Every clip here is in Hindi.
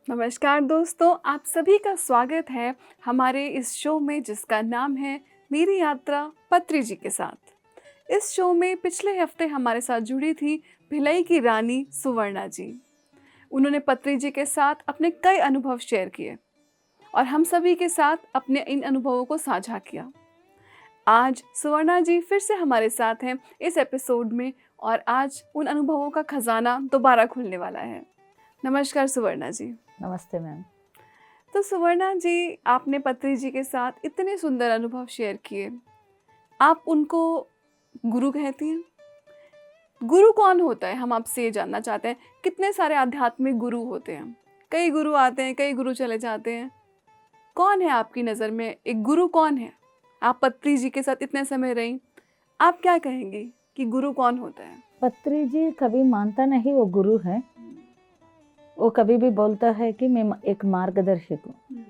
नमस्कार दोस्तों, आप सभी का स्वागत है हमारे इस शो में जिसका नाम है मेरी यात्रा पत्री जी के साथ। इस शो में पिछले हफ्ते हमारे साथ जुड़ी थी भिलाई की रानी सुवर्णा जी। उन्होंने पत्री जी के साथ अपने कई अनुभव शेयर किए और हम सभी के साथ अपने इन अनुभवों को साझा किया। आज सुवर्णा जी फिर से हमारे साथ हैं इस एपिसोड में और आज उन अनुभवों का खजाना दोबारा खुलने वाला है। नमस्कार सुवर्णा जी। नमस्ते मैम। तो सुवर्णा जी, आपने पत्री जी के साथ इतने सुंदर अनुभव शेयर किए, आप उनको गुरु कहती हैं। गुरु कौन होता है, हम आपसे ये जानना चाहते हैं। कितने सारे आध्यात्मिक गुरु होते हैं, कई गुरु आते हैं, कई गुरु चले जाते हैं। कौन है आपकी नज़र में एक गुरु, कौन है? आप पत्री जी के साथ इतने समय रही, आप क्या कहेंगी कि गुरु कौन होता है? पत्री जी कभी मानता नहीं वो गुरु है, वो कभी भी बोलता है कि मैं एक मार्गदर्शक हूँ।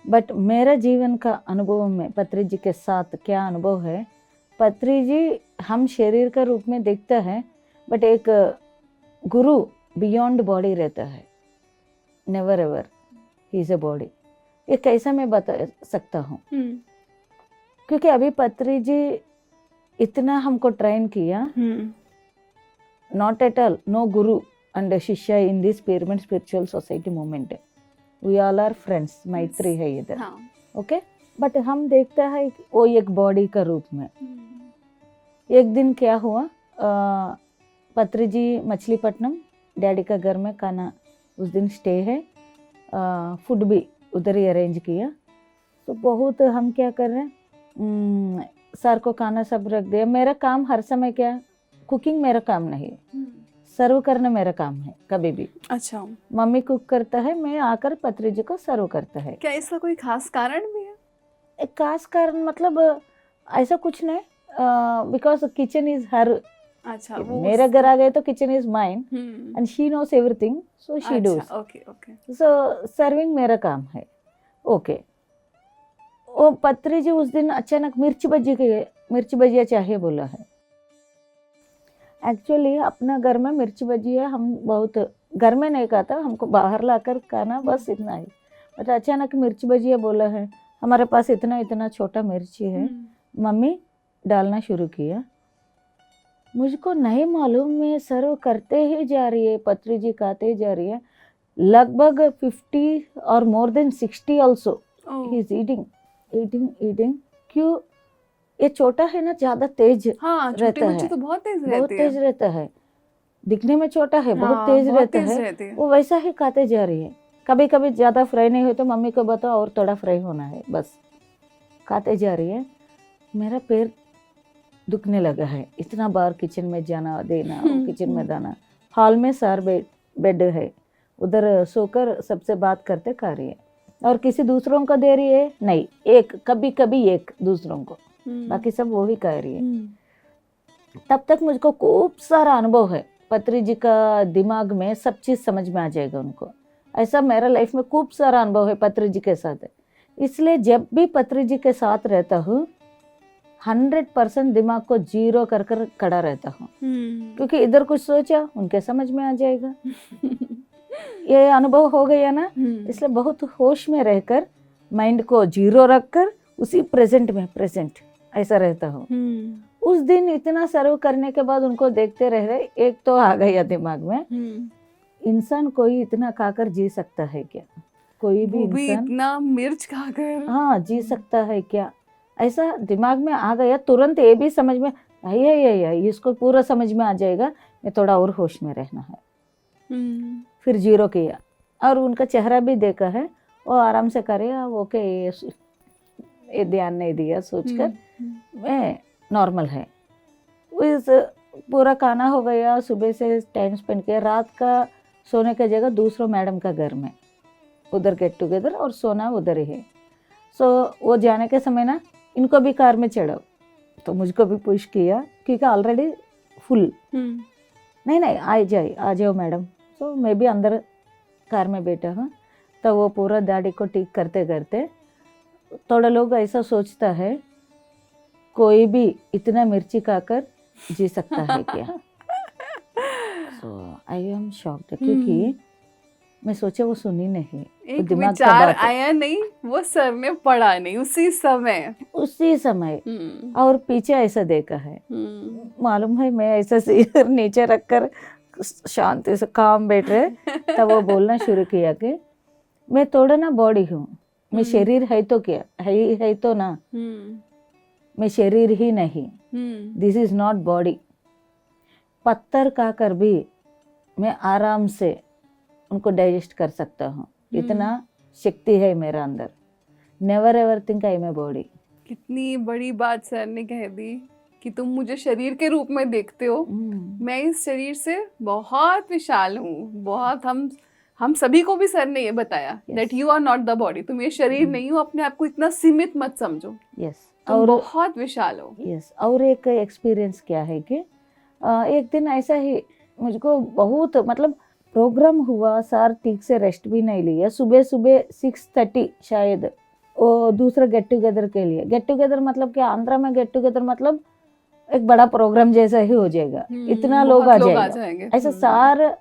बट मेरा जीवन का अनुभव में पत्री जी के साथ क्या अनुभव है, पत्री जी हम शरीर का रूप में दिखता है, बट एक गुरु बियॉन्ड बॉडी रहता है। Never ever he is a body. ये कैसा मैं बता सकता हूँ, क्योंकि अभी पत्री जी इतना हमको ट्रेन किया, not at all know Guru and शिष्य in this pyramid spiritual society movement. We all are friends, मैत्री है इधर, ओके। बट हम देखते हैं वो एक बॉडी का रूप में। एक दिन क्या हुआ, पत्री जी मछलीपट्टनम डैडी का घर में खाना उस दिन स्टे है, फूड भी उधर ही अरेंज किया। तो बहुत हम क्या कर रहे हैं, सर को खाना सब रख दिया। मेरा काम हर समय क्या, कुकिंग मेरा काम नहीं है, सर्व करना मेरा काम है कभी भी। अच्छा, मम्मी कुक करता है, मैं आकर पत्री जी को सर्व करता है। क्या इसका कोई खास कारण भी है? एक खास कारण मतलब ऐसा कुछ नहीं, बिकॉज किचन इज हर। अच्छा, मेरे घर आ गए तो kitchen is mine and she knows everything, so she does. Okay okay. So serving मेरा काम है, ओके। वो पत्री जी उस दिन अचानक मिर्ची भजिया चाहिए बोला है। एक्चुअली अपना घर में मिर्ची भजिया हम बहुत घर में नहीं खाता, हमको बाहर लाकर खाना बस इतना ही। बट अचानक मिर्ची भजिया बोला है, हमारे पास इतना इतना छोटा मिर्ची है, मम्मी डालना शुरू किया। मुझको नहीं मालूम, मैं सर्व करते ही जा रही है, पत्री जी खाते जा रही है। लगभग 50 और more than 60 also he is eating. क्यों? ये छोटा है ना, ज्यादा तेज रहता है। तो बहुत तेज रहता है, दिखने में छोटा है, बहुत तेज रहता है। वो वैसा ही खाते जा रही है। कभी कभी ज्यादा फ्राई नहीं हो तो मम्मी को बताओ और थोड़ा फ्राई होना है, बस खाते जा रही है। मेरा पैर दुखने लगा है, इतना बार किचन में जाना देना, किचन में जाना। हॉल में सर बेड है, उधर सोकर सबसे बात करते खा रही है। और किसी दूसरों को दे रही है नहीं, एक कभी कभी एक दूसरों को, बाकी सब वो ही कह रही है। तब तक मुझको खूब सारा अनुभव है, पत्री जी का दिमाग में सब चीज समझ में आ जाएगा उनको। ऐसा मेरा लाइफ में खूब सारा अनुभव है पत्री जी के साथ। इसलिए जब भी पत्री जी के साथ रहता हूँ 100% दिमाग को जीरो कर कर खड़ा रहता हूँ, क्योंकि इधर कुछ सोचा उनके समझ में आ जाएगा। ये अनुभव हो गया ना, इसलिए बहुत होश में रहकर माइंड को जीरो रखकर उसी प्रेजेंट ऐसा रहता हूँ। उस दिन इतना सर्व करने के बाद उनको देखते रह रहे, एक तो आ गया दिमाग में, इंसान कोई इतना खाकर जी सकता है क्या? कोई भी इंसान इतना मिर्च खाकर हाँ जी सकता है क्या? ऐसा दिमाग में आ गया। तुरंत ये भी समझ में इसको पूरा समझ में आ जाएगा, मैं थोड़ा और होश में रहना है। फिर जीरो किया और उनका चेहरा भी देखा है, वो आराम से करे, ओके ये ध्यान नहीं दिया सोचकर मैं नॉर्मल है। उस पूरा खाना हो गया, सुबह से टाइम स्पेंड किया। रात का सोने की जगह दूसरों मैडम का घर में उधर गेट टुगेदर और सोना उधर ही है। सो वो जाने के समय ना इनको भी कार में चढ़ाओ, तो मुझको भी पुश किया क्योंकि ऑलरेडी फुल। नहीं आ जाओ मैडम। सो मैं भी अंदर कार में बैठा हूँ। तो वो पूरा दाढ़ी को ठीक करते करते थोड़ा लोग ऐसा सोचता है कोई भी इतना मिर्ची खाकर जी सकता है क्या? सो आई एम शॉक्ड, क्योंकि मैं सोचा वो सुनी नहीं, वो एक दिमाग का विचार बात है। आया नहीं, वो सर ने पढ़ा नहीं उसी समय। उसी समय और पीछे ऐसा देखा है, मालूम है मैं ऐसा सिर नीचे रखकर शांति से काम बैठ रहे, तब वो बोलना शुरू किया कि मैं थोड़ा ना बॉडी हूँ, मैं शरीर है तो क्या है तो ना, मैं शरीर ही नहीं, दिस इज नॉट बॉडी। पत्थर खाकर भी मैं आराम से उनको डाइजेस्ट कर सकता हूँ, इतना शक्ति है मेरा अंदर। Never ever think I am a body. कितनी बड़ी बात सर ने कह दी कि तुम मुझे शरीर के रूप में देखते हो, मैं इस शरीर से बहुत विशाल हूँ, बहुत। हम सभी को भी सर ने ये बताया that you are not the body, तुम ये शरीर नहीं हो, अपने आप को इतना सीमित मत समझो, तुम बहुत विशाल हो। यस, और एक एक्सपीरियंस क्या है कि एक दिन ऐसा ही मुझको बहुत मतलब प्रोग्राम हुआ, सर ठीक से रेस्ट भी नहीं लिया, सुबह सुबह 6:30 शायद वो दूसरा गेट टुगेदर के लिए। गेट टुगेदर मतलब क्या, आंध्रा में गेट टुगेदर मतलब एक बड़ा प्रोग्राम जैसा ही हो जाएगा, इतना लोग आ जाएंगे। ऐसा सर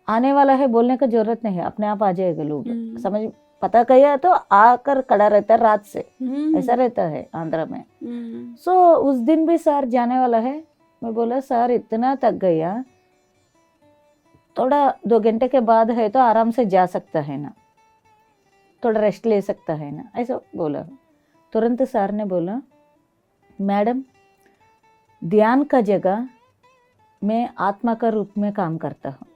आने वाला है बोलने का जरूरत नहीं है, अपने आप आ जाएगा लोग, समझ पता कहिए तो आकर खड़ा रहता है रात से, ऐसा रहता है आंध्रा में। सो उस दिन भी सर जाने वाला है, मैं बोला सर इतना थक गया, थोड़ा 2 घंटे के बाद है तो आराम से जा सकता है ना, थोड़ा रेस्ट ले सकता है ना, ऐसा बोला। तुरंत सर ने बोला मैडम ध्यान का जगह मैं आत्मा का रूप में काम करता हूँ,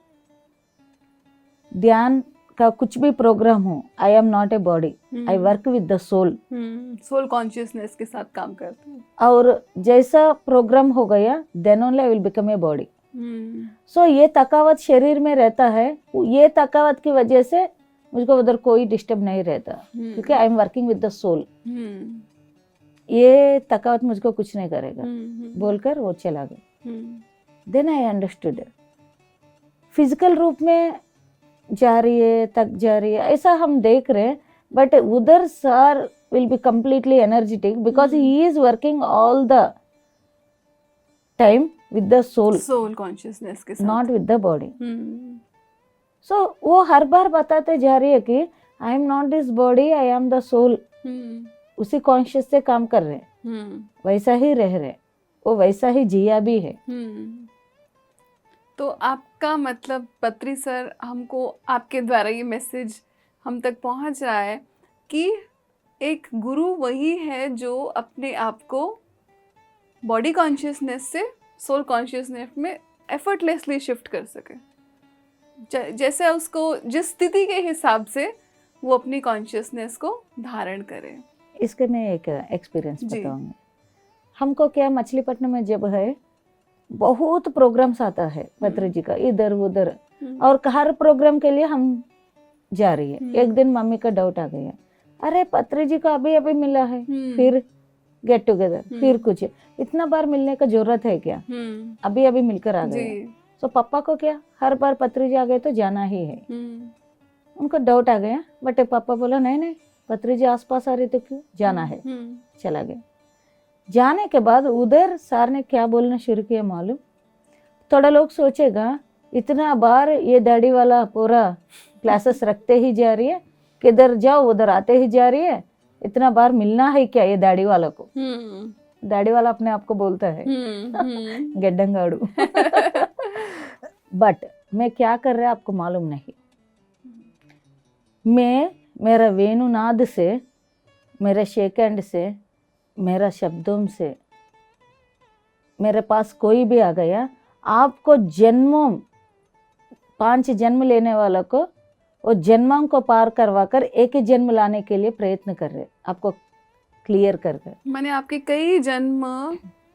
ध्यान का कुछ भी प्रोग्राम हो, I am not a body, I work with the soul, soul consciousness के साथ काम करते हैं। और जैसा प्रोग्राम हो गया then only I will become a body. So ये थकावट शरीर में रहता है, ये थकावट की वजह से मुझको उधर कोई डिस्टर्ब नहीं रहता, क्योंकि I am working with the soul, ये थकावट मुझको कुछ नहीं करेगा बोलकर वो चला गया। देन आई अंडरस्टूड, फिजिकल रूप में जा रही है, थक जा रही है ऐसा हम देख रहे हैं, बट उधर sir will be completely energetic because he is working all the time with the soul consciousness के साथ, not with the body. So वो हर बार बताते जा रही है कि I am not this body, I am the soul. उसी कॉन्शियस से काम कर रहे हैं, वैसा ही रह रहे, वो वैसा ही जिया भी है। तो आपका मतलब पत्री सर, हमको आपके द्वारा ये मैसेज हम तक पहुंच रहा है कि एक गुरु वही है जो अपने आप को बॉडी कॉन्शियसनेस से सोल कॉन्शियसनेस में एफर्टलेसली शिफ्ट कर सके, जैसे उसको जिस स्थिति के हिसाब से वो अपनी कॉन्शियसनेस को धारण करे। इसके मैं एक एक्सपीरियंस बताऊंगी। हमको क्या मछलीपट्टनम में जब है बहुत प्रोग्राम्स आता है पत्री जी का इधर उधर, और हर प्रोग्राम के लिए हम जा रही है। एक दिन मम्मी का डाउट आ गया, अरे पत्री जी का अभी अभी मिला है, फिर गेट टुगेदर, फिर कुछ, इतना बार मिलने का जरूरत है क्या, अभी अभी मिलकर आ गए। तो पापा को क्या हर बार पत्री जी आ गए तो जाना ही है, उनको डाउट आ गया, बट पापा बोला नहीं नहीं पत्री जी आसपास आ रही तो क्यों जाना है, चला गया। जाने के बाद उधर सर ने क्या बोलना शुरू किया मालूम, थोड़ा लोग सोचेगा इतना बार ये दाढ़ी वाला पूरा क्लासेस रखते ही जा रही है, किधर जाओ उधर आते ही जा रही है, इतना बार मिलना है क्या ये दाढ़ी वाला को। दाढ़ी वाला अपने आप को बोलता है गेड्डंगाड़ू। बट मैं क्या कर रहा है आपको मालूम नहीं, मैं मेरा वेणुनाद से, मेरे शेक हैंड से, मेरा शब्दों से, मेरे पास कोई भी आ गया, आपको जन्मों 5 जन्म लेने वाला को वो जन्मों को पार करवा कर एक ही जन्म लाने के लिए प्रयत्न कर रहे, आपको क्लियर कर कर। माने आपके कई जन्म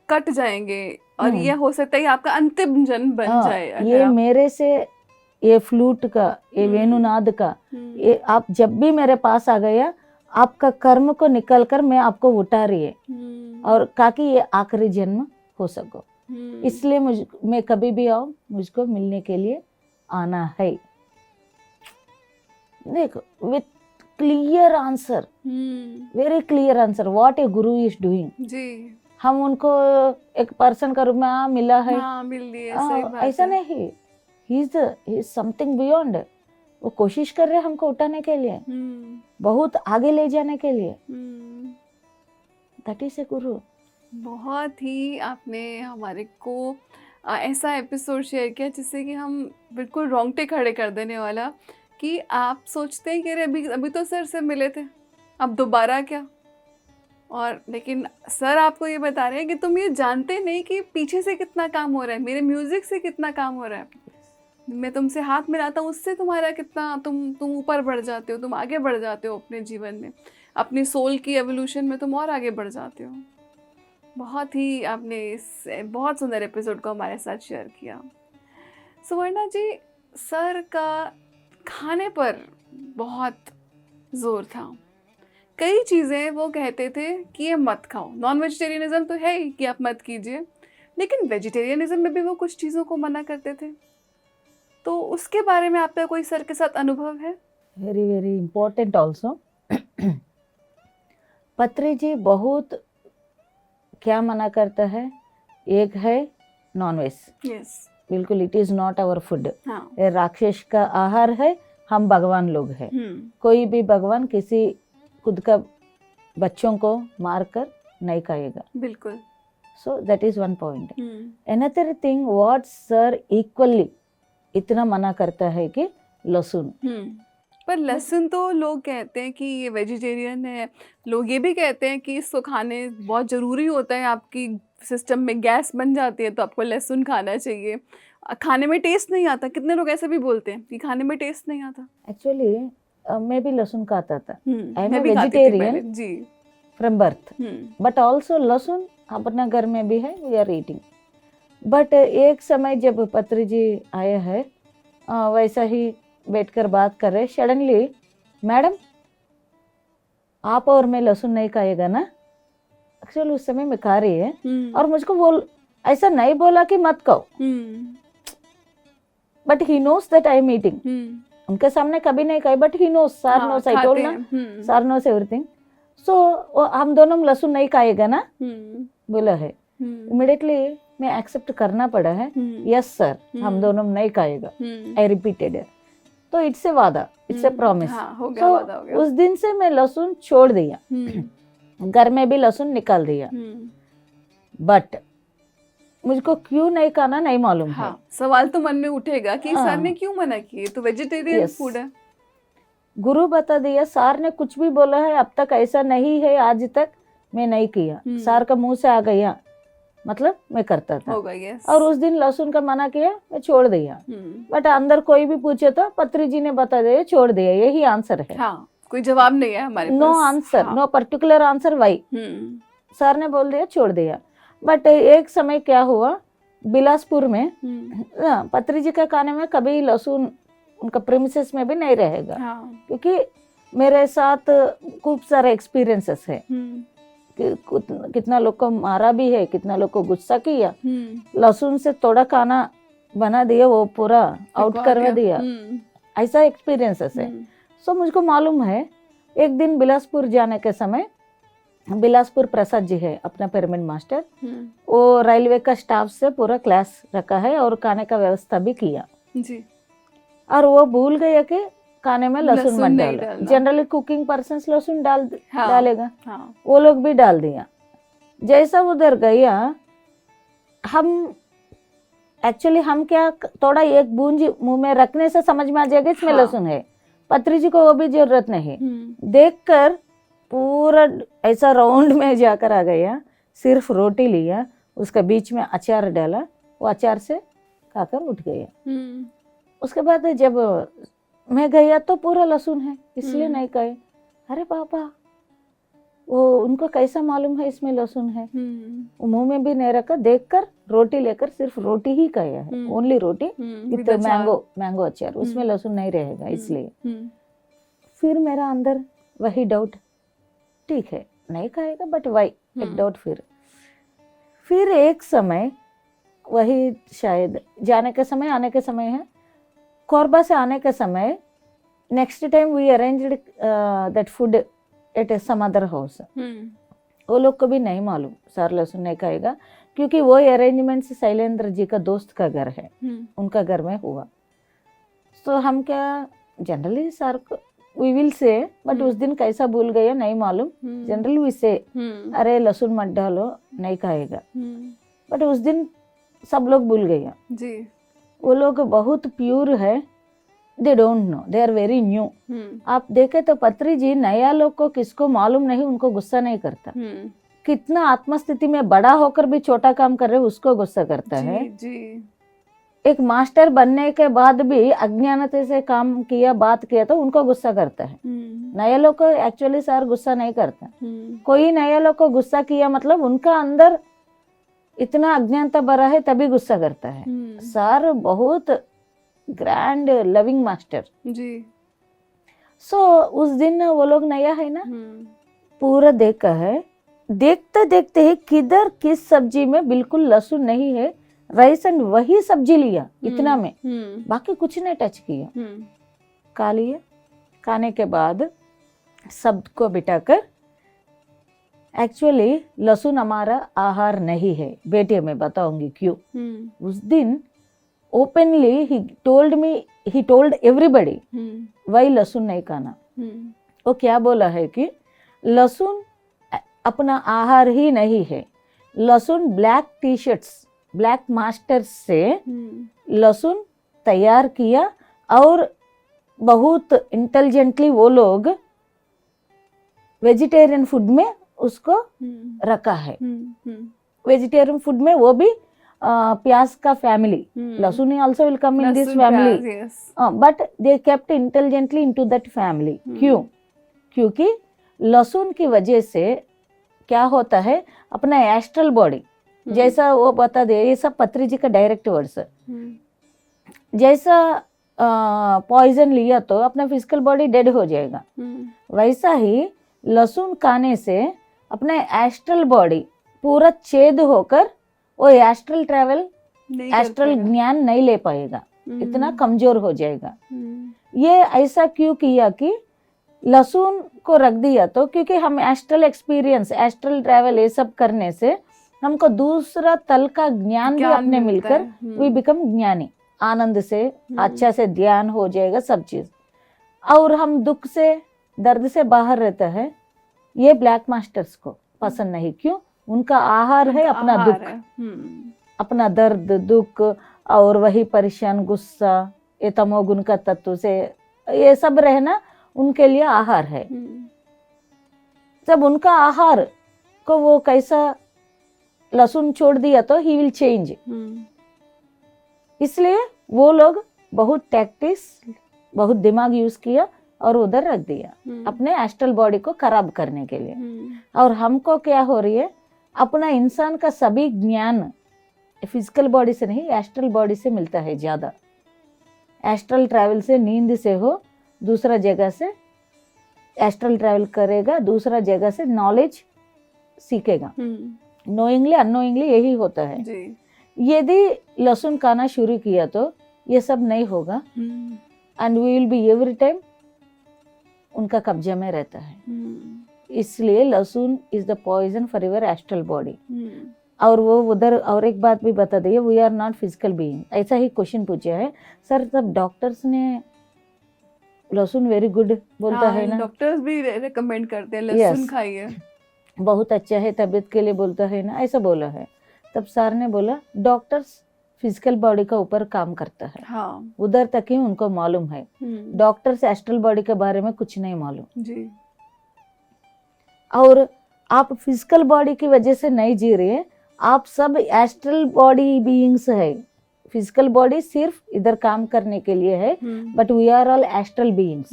कट जाएंगे और ये हो सकता है आपका अंतिम जन्म बन जाए। ये मेरे से ये फ्लूट का, ये वेणुनाद का, ये आप जब भी मेरे पास आ गया आपका कर्म को निकल कर मैं आपको उठा रही है, और ताकि ये आखिरी जन्म हो सको, इसलिए मैं कभी भी आओ मुझको मिलने के लिए आना है। देखो with clear answer, very clear answer what A Guru is doing. हम उनको एक पर्सन का रूप में मिला है, हाँ मिल लिए, सही बात ऐसा है। नहीं, ही इज समथिंग बियॉन्ड। वो कोशिश कर रहे हैं हमको उठाने के लिए, बहुत आगे ले जाने के लिए। दैट इज ए गुरु। बहुत ही आपने हमारे को ऐसा एपिसोड शेयर किया जिससे कि हम बिल्कुल रोंगटे खड़े कर देने वाला, कि आप सोचते हैं कि अरे अभी तो सर से मिले थे, अब दोबारा क्या। और लेकिन सर आपको ये बता रहे हैं कि तुम ये जानते नहीं कि पीछे से कितना काम हो रहा है, मेरे म्यूजिक से कितना काम हो रहा है, मैं तुमसे हाथ मिलाता हूँ उससे तुम्हारा कितना तुम ऊपर बढ़ जाते हो, तुम आगे बढ़ जाते हो अपने जीवन में, अपनी सोल की एवोल्यूशन में तुम और आगे बढ़ जाते हो। बहुत ही आपने इस बहुत सुंदर एपिसोड को हमारे साथ शेयर किया। सुवर्णा जी, सर का खाने पर बहुत जोर था, कई चीज़ें वो कहते थे कि ये मत खाओ। नॉन वेजिटेरियनिज्म तो है ही कि आप मत कीजिए, लेकिन वेजिटेरियनिज्म में भी वो कुछ चीज़ों को मना करते थे। तो उसके बारे में आपका कोई सर के साथ अनुभव है? Very very important also. पत्री जी बहुत क्या मना करता है, एक है नॉनवेज, यस, बिल्कुल it is not our food. हाँ, ये राक्षस का आहार है, हम भगवान लोग हैं। कोई भी भगवान किसी खुद का बच्चों को मार कर नहीं खाएगा, बिल्कुल। So that is one point. Another thing what sir equally इतना मना करता है कि लहसुन। पर लहसुन तो लोग कहते हैं कि ये वेजिटेरियन है, लोग ये भी कहते हैं कि इसको खाने बहुत ज़रूरी होता है, आपकी सिस्टम में गैस बन जाती है तो आपको लहसुन खाना चाहिए, खाने में टेस्ट नहीं आता। कितने लोग ऐसे भी बोलते हैं कि खाने में टेस्ट नहीं आता। एक्चुअली मैं भी लहसुन खाता था, आई एम मैं भी खाती थी वेजिटेरियन पहले, जी, फ्रॉम बर्थ, बट ऑल्सो लहसुन अपना घर में भी है, वी आर ईटिंग। बट एक समय जब पत्री जी आए हैं, वैसा ही बैठकर बात कर रहे, सडनली मैडम आप और मैं लहसुन नहीं खाएगा ना। एक्चुअली उस समय मैं खा रही है, और मुझको बोल ऐसा नहीं बोला कि मत खाओ, but he knows that I am eating. उनके सामने कभी नहीं खाई, but he knows, sir knows, I told ना, सर नोस एवरीथिंग। सो हम दोनों लहसुन नहीं खाएगा ना बोला है। इमीडिएटली मैं एक्सेप्ट करना पड़ा है, यस सर हम दोनों नहीं खाएगा, आई रिपीटेड। तो इट्स ए वादा, इट्स ए प्रॉमिस। तो उस दिन से मैं लहसुन छोड़ दिया, घर में भी लहसुन निकाल दिया। बट मुझको क्यों नहीं खाना नहीं मालूम है। सवाल तो मन में उठेगा कि सर ने क्यों मना किए, तो वेजिटेरियन फूड है। गुरु बता दिया, सर ने कुछ भी बोला है अब तक ऐसा नहीं है, आज तक मैं नहीं किया, सर का मुंह से आ गया, मतलब मैं करता था। और उस दिन लहसुन का मना किया, मैं छोड़ दिया। बट अंदर कोई भी पूछे तो पत्री जी ने बता दिया, छोड़ दिया, यही आंसर है। कोई जवाब नहीं है हमारे पास, no answer, no particular answer why. Sir ने बोल दिया, छोड़ दिया। बट एक समय क्या हुआ, बिलासपुर में पत्री जी का खाने में कभी लहसुन उनका प्रेमिसेस में भी नहीं रहेगा, क्योंकि मेरे साथ खूब सारे एक्सपीरियंसेस है कि कितना लोग को मारा भी है, कितना लोग को गुस्सा किया, लहसुन से थोड़ा खाना बना दिया, वो पूरा आउट करवा दिया, ऐसा एक्सपीरियंसेस है। सो मुझको मालूम है। एक दिन बिलासपुर जाने के समय, बिलासपुर प्रसाद जी है अपना पिरामिड मास्टर, वो रेलवे का स्टाफ से पूरा क्लास रखा है और खाने का व्यवस्था भी किया जी। और वो भूल गया कि खाने में लहसुन मत डालो। जनरली कुकिंग पर्सन लहसुन डालेगा, वो लोग भी डाल दिया। जैसा उधर गया, हम एक्चुअली हम क्या, थोड़ा एक बूंद मुंह में रखने से समझ में आ जाएगा इसमें लहसुन है। पत्री जी को वो भी जरूरत नहीं, देखकर पूरा ऐसा राउंड में जाकर आ गया, सिर्फ रोटी लिया, उसका बीच में अचार डाला, वो अचार से खाकर उठ गया। उसके बाद जब मैं गया तो पूरा लहसुन है, इसलिए नहीं कहे। अरे पापा, वो उनको कैसा मालूम है इसमें लहसुन है, वो मुंह में भी नहीं रखा, देखकर रोटी लेकर सिर्फ रोटी ही खाया है, ओनली रोटी विद मैंगो अचार, उसमें लहसुन नहीं रहेगा इसलिए। फिर मेरा अंदर वही डाउट, ठीक है नहीं खाएगा बट वाई, एक डाउट। फिर एक समय, वही शायद जाने के समय आने के समय है, कोरबा से आने के समय, next time we arranged that food at some other house. वो लोग को भी नहीं मालूम सर लहसुन नहीं खाएगा, क्योंकि वो अरेंजमेंट शैलेंद्र जी का दोस्त का घर है, उनका घर में हुआ। तो हम क्या जनरली सर को वी विल से, बट उस दिन कैसा भूल गया नहीं मालूम, जनरली वी से अरे लहसुन मत डालो नहीं खाएगा, बट उस दिन सब लोग भूल गया जी। वो लोग बहुत प्योर है, they don't know, they are very new. आप देखे तो पत्री जी नया लोग को किसको मालूम नहीं, उनको गुस्सा नहीं करता। कितना आत्मस्थिति में बड़ा होकर भी छोटा काम कर रहे उसको गुस्सा करता जी, है जी। एक मास्टर बनने के बाद भी अज्ञानता से काम किया, बात किया तो उनको गुस्सा करता है। नया लोग को एक्चुअली सर गुस्सा नहीं करता। कोई नया लोग को गुस्सा किया मतलब उनका अंदर इतना अज्ञानता भरा है तभी गुस्सा करता है। सर बहुत ग्रैंड लविंग मास्टर जी। सो उस दिन वो लोग नया है ना, पूरा देखा है, देखते देखते ही किधर किस सब्जी में बिल्कुल लहसुन नहीं है, राइस एंड वही सब्जी लिया इतना में, बाकी कुछ नहीं टच किया, खा लिया। खाने के बाद सबको बिठाकर, एक्चुअली लहसुन हमारा आहार नहीं है बेटे, मैं बताऊंगी क्यों। उस दिन ओपनली ही टोल्ड एवरीबडी वाई लहसुन नहीं खाना। वो क्या बोला है कि लहसुन अपना आहार ही नहीं है, लहसुन black T shirts, black masters से लहसुन तैयार किया और बहुत इंटेलिजेंटली वो लोग वेजिटेरियन फूड में उसको रखा है। वेजिटेरियन फूड में वो भी प्याज का फैमिली, लहसुन also will come in this family, but they kept intelligently into that family. क्यों? क्योंकि लहसुन की वजह से क्या होता है, अपना एस्ट्रल बॉडी, जैसा वो बता दे, ये सब पत्री जी का डायरेक्ट वर्ड्स, जैसा पॉइजन लिया तो अपना फिजिकल बॉडी डेड हो जाएगा, वैसा ही लहसुन खाने से अपना एस्ट्रल बॉडी पूरा छेद होकर वो एस्ट्रल ट्रैवल, एस्ट्रल ज्ञान नहीं ले पाएगा, इतना कमजोर हो जाएगा। ये ऐसा क्यों किया कि लहसुन को रख दिया तो, क्योंकि हम एस्ट्रल एक्सपीरियंस, एस्ट्रल ट्रैवल ये सब करने से हमको दूसरा तल का ज्ञान भी अपने मिलकर वी बिकम ज्ञानी, आनंद से अच्छा से ध्यान हो जाएगा सब चीज, और हम दुख से दर्द से बाहर रहता है। ये ब्लैक मास्टर्स को पसंद नहीं, क्यों? उनका आहार है अपना दुख, अपना दर्द दुख और वही परेशान गुस्सा, ये तमोगुण का तत्व से ये सब रहना उनके लिए आहार है। जब उनका आहार को वो कैसा लहसुन छोड़ दिया तो ही विल चेंज, इसलिए वो लोग बहुत टैक्टिस, बहुत दिमाग यूज किया और उधर रख दिया अपने एस्ट्रल बॉडी को खराब करने के लिए। और हमको क्या हो रही है, अपना इंसान का सभी ज्ञान फिजिकल बॉडी से नहीं, एस्ट्रल बॉडी से मिलता है ज्यादा। एस्ट्रल ट्रैवल से, नींद से हो, दूसरा जगह से एस्ट्रल ट्रैवल करेगा, दूसरा जगह से नॉलेज सीखेगा, नोइंगली अनोइंगली यही होता है। यदि लहसुन खाना शुरू किया तो ये सब नहीं होगा, and we will be every time उनका कब्जे में रहता है। इसलिए लहसुन is the poison for your astral body. और वो उधर और एक बात भी बता दिए, we are not physical being, ऐसा ही क्वेश्चन पूछा है सर, तब डॉक्टर्स ने लहसुन वेरी गुड बोलता है ना, डॉक्टर्स भी रेकमेंड करते हैं लहसुन खाइए, बहुत अच्छा है तबीयत के लिए बोलता है ना, ऐसा बोला है। तब सर ने बोला डॉक्टर्स फिजिकल बॉडी का ऊपर काम करता है, हाँ। उधर तक ही उनको मालूम है, डॉक्टर्स एस्ट्रल बॉडी के बारे में कुछ नहीं मालूम जी। और आप फिजिकल बॉडी की वजह से नहीं जी रहे, आप सब एस्ट्रल बॉडी बीइंग्स है। फिजिकल बॉडी सिर्फ इधर काम करने के लिए है, but we are all astral beings.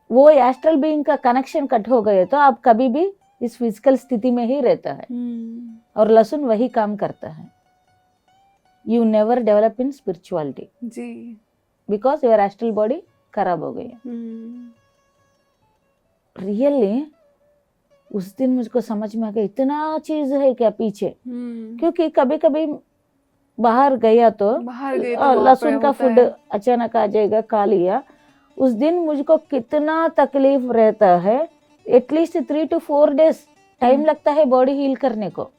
वो एस्ट्रल बीइंग का कनेक्शन कट हो गए तो आप कभी भी इस फिजिकल स्थिति में ही रहता है, और लहसुन वही काम करता है। You never develop in spirituality जी, बिकॉज योर एस्ट्रल बॉडी खराब हो गई। रियली उस दिन मुझको समझ में आ गया इतना चीज है क्या पीछे, क्योंकि कभी कभी बाहर गया तो लहसुन का फूड अचानक आ जाएगा, खा लिया। उस दिन मुझको कितना तकलीफ रहता है, एटलीस्ट 3 to 4 days टाइम लगता है बॉडी हील करने को।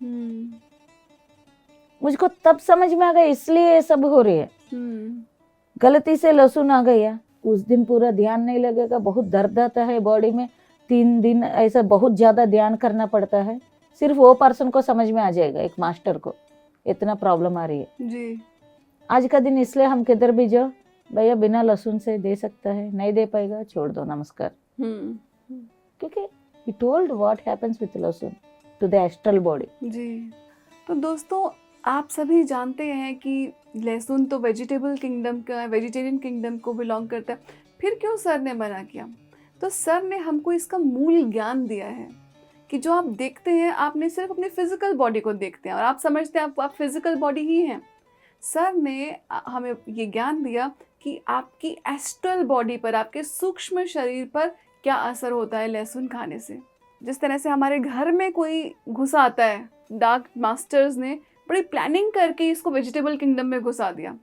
मुझको तब समझ में आ गया इसलिए ये सब हो रही है। गलती से लहसुन आ गया, उस दिन पूरा ध्यान नहीं लगेगा, बहुत दर्द आता है बॉडी में, 3 दिन ऐसा बहुत ज्यादा ध्यान करना पड़ता है। सिर्फ वो पर्सन को समझ में आ जाएगा, एक मास्टर को इतना प्रॉब्लम आ रही है जी। आज का दिन। इसलिए हम किधर भी जाओ, भैया बिना लहसुन से दे सकता है, नहीं दे पाएगा छोड़ दो, नमस्कार। क्योंकि he told what happens with लहसुन to the astral body। जी। तो दोस्तों, आप सभी जानते हैं कि लहसुन तो वेजिटेबल किंगडम का, वेजिटेरियन किंगडम को बिलोंग करता है। फिर क्यों सर ने मना किया? तो सर ने हमको इसका मूल ज्ञान दिया है कि जो आप देखते हैं, आपने सिर्फ अपनी फिजिकल बॉडी को देखते हैं और आप समझते हैं आप फिजिकल बॉडी ही हैं। सर ने हमें ये ज्ञान दिया कि आपकी एस्ट्रल बॉडी पर, आपके सूक्ष्म शरीर पर क्या असर होता है लहसुन खाने से। जिस तरह से हमारे घर में कोई घुसा आता है, डार्क मास्टर्स ने बड़ी प्लानिंग करके इसको वेजिटेबल किंगडम में घुसा दिया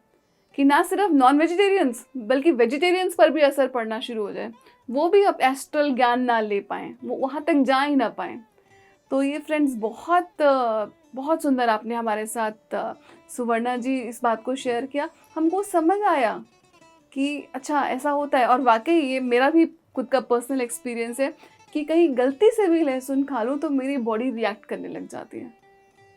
कि ना सिर्फ नॉन वेजिटेरियंस बल्कि वेजिटेरियंस पर भी असर पड़ना शुरू हो जाए, वो भी अब एस्ट्रल ज्ञान ना ले पाएँ, वो वहाँ तक जा ही ना पाएँ। तो ये फ्रेंड्स, बहुत सुंदर आपने हमारे साथ सुवर्णा जी इस बात को शेयर किया। हमको समझ आया कि अच्छा ऐसा होता है। और वाकई ये मेरा भी खुद का पर्सनल एक्सपीरियंस है कि कहीं गलती से भी लहसुन खा लूँ तो मेरी बॉडी रिएक्ट करने लग जाती है,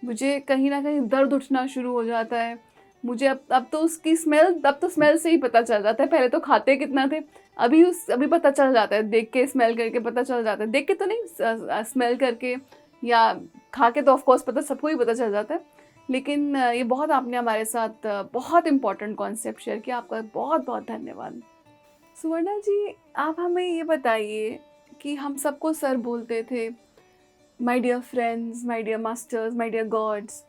मुझे कहीं ना कहीं दर्द उठना शुरू हो जाता है। मुझे अब तो उसकी स्मेल से ही पता चल जाता है। पहले तो खाते कितना थे, अभी पता चल जाता है, देख के स्मेल करके पता चल जाता है। देख के तो नहीं, स्मेल करके या खा के तो ऑफकोर्स पता, सबको ही पता चल जाता है। लेकिन ये बहुत आपने हमारे साथ बहुत इम्पॉर्टेंट कॉन्सेप्ट शेयर किया, आपका बहुत बहुत धन्यवाद। सुवर्णा जी, आप हमें ये बताइए कि हम सबको सर बोलते थे, my dear friends, my dear masters, my dear gods.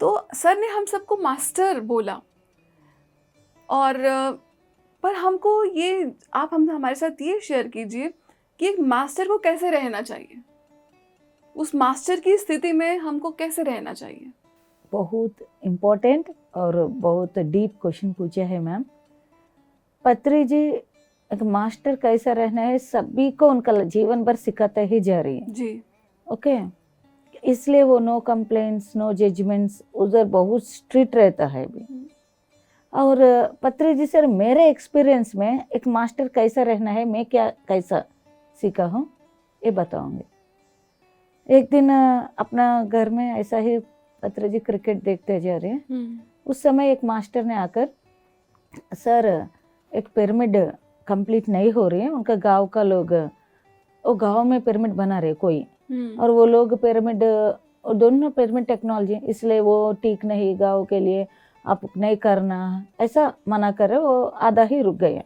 तो सर ने हम सबको मास्टर बोला, और पर हमको ये, आप हम हमारे साथ ये शेयर कीजिए कि एक मास्टर को कैसे रहना चाहिए, उस मास्टर की स्थिति में हमको कैसे रहना चाहिए। बहुत इम्पोर्टेंट और बहुत डीप क्वेश्चन पूछा है मैम। पत्री जी, एक मास्टर कैसा रहना है सभी को उनका जीवन भर सिखाते ही जा रही है जी। ओके। इसलिए वो नो कंप्लेंट्स, नो जजमेंट्स, उधर बहुत स्ट्रिक्ट रहता है भी। और पत्री जी सर, मेरे एक्सपीरियंस में एक मास्टर कैसा रहना है, मैं क्या कैसा सीखा हूँ ये बताऊंगी। एक दिन अपना घर में ऐसा ही पत्री जी क्रिकेट देखते जा रहे हैं, उस समय एक मास्टर ने आकर, सर एक पिरामिड कंप्लीट नहीं हो रही है, उनका गांव का लोग, वो गांव में पिरामिड बना रहे कोई, और वो लोग पिरामिड, दोनों पिरामिड टेक्नोलॉजी, इसलिए वो ठीक नहीं, गांव के लिए आप नहीं करना, ऐसा मना कर रहे। वो आधा ही रुक गया,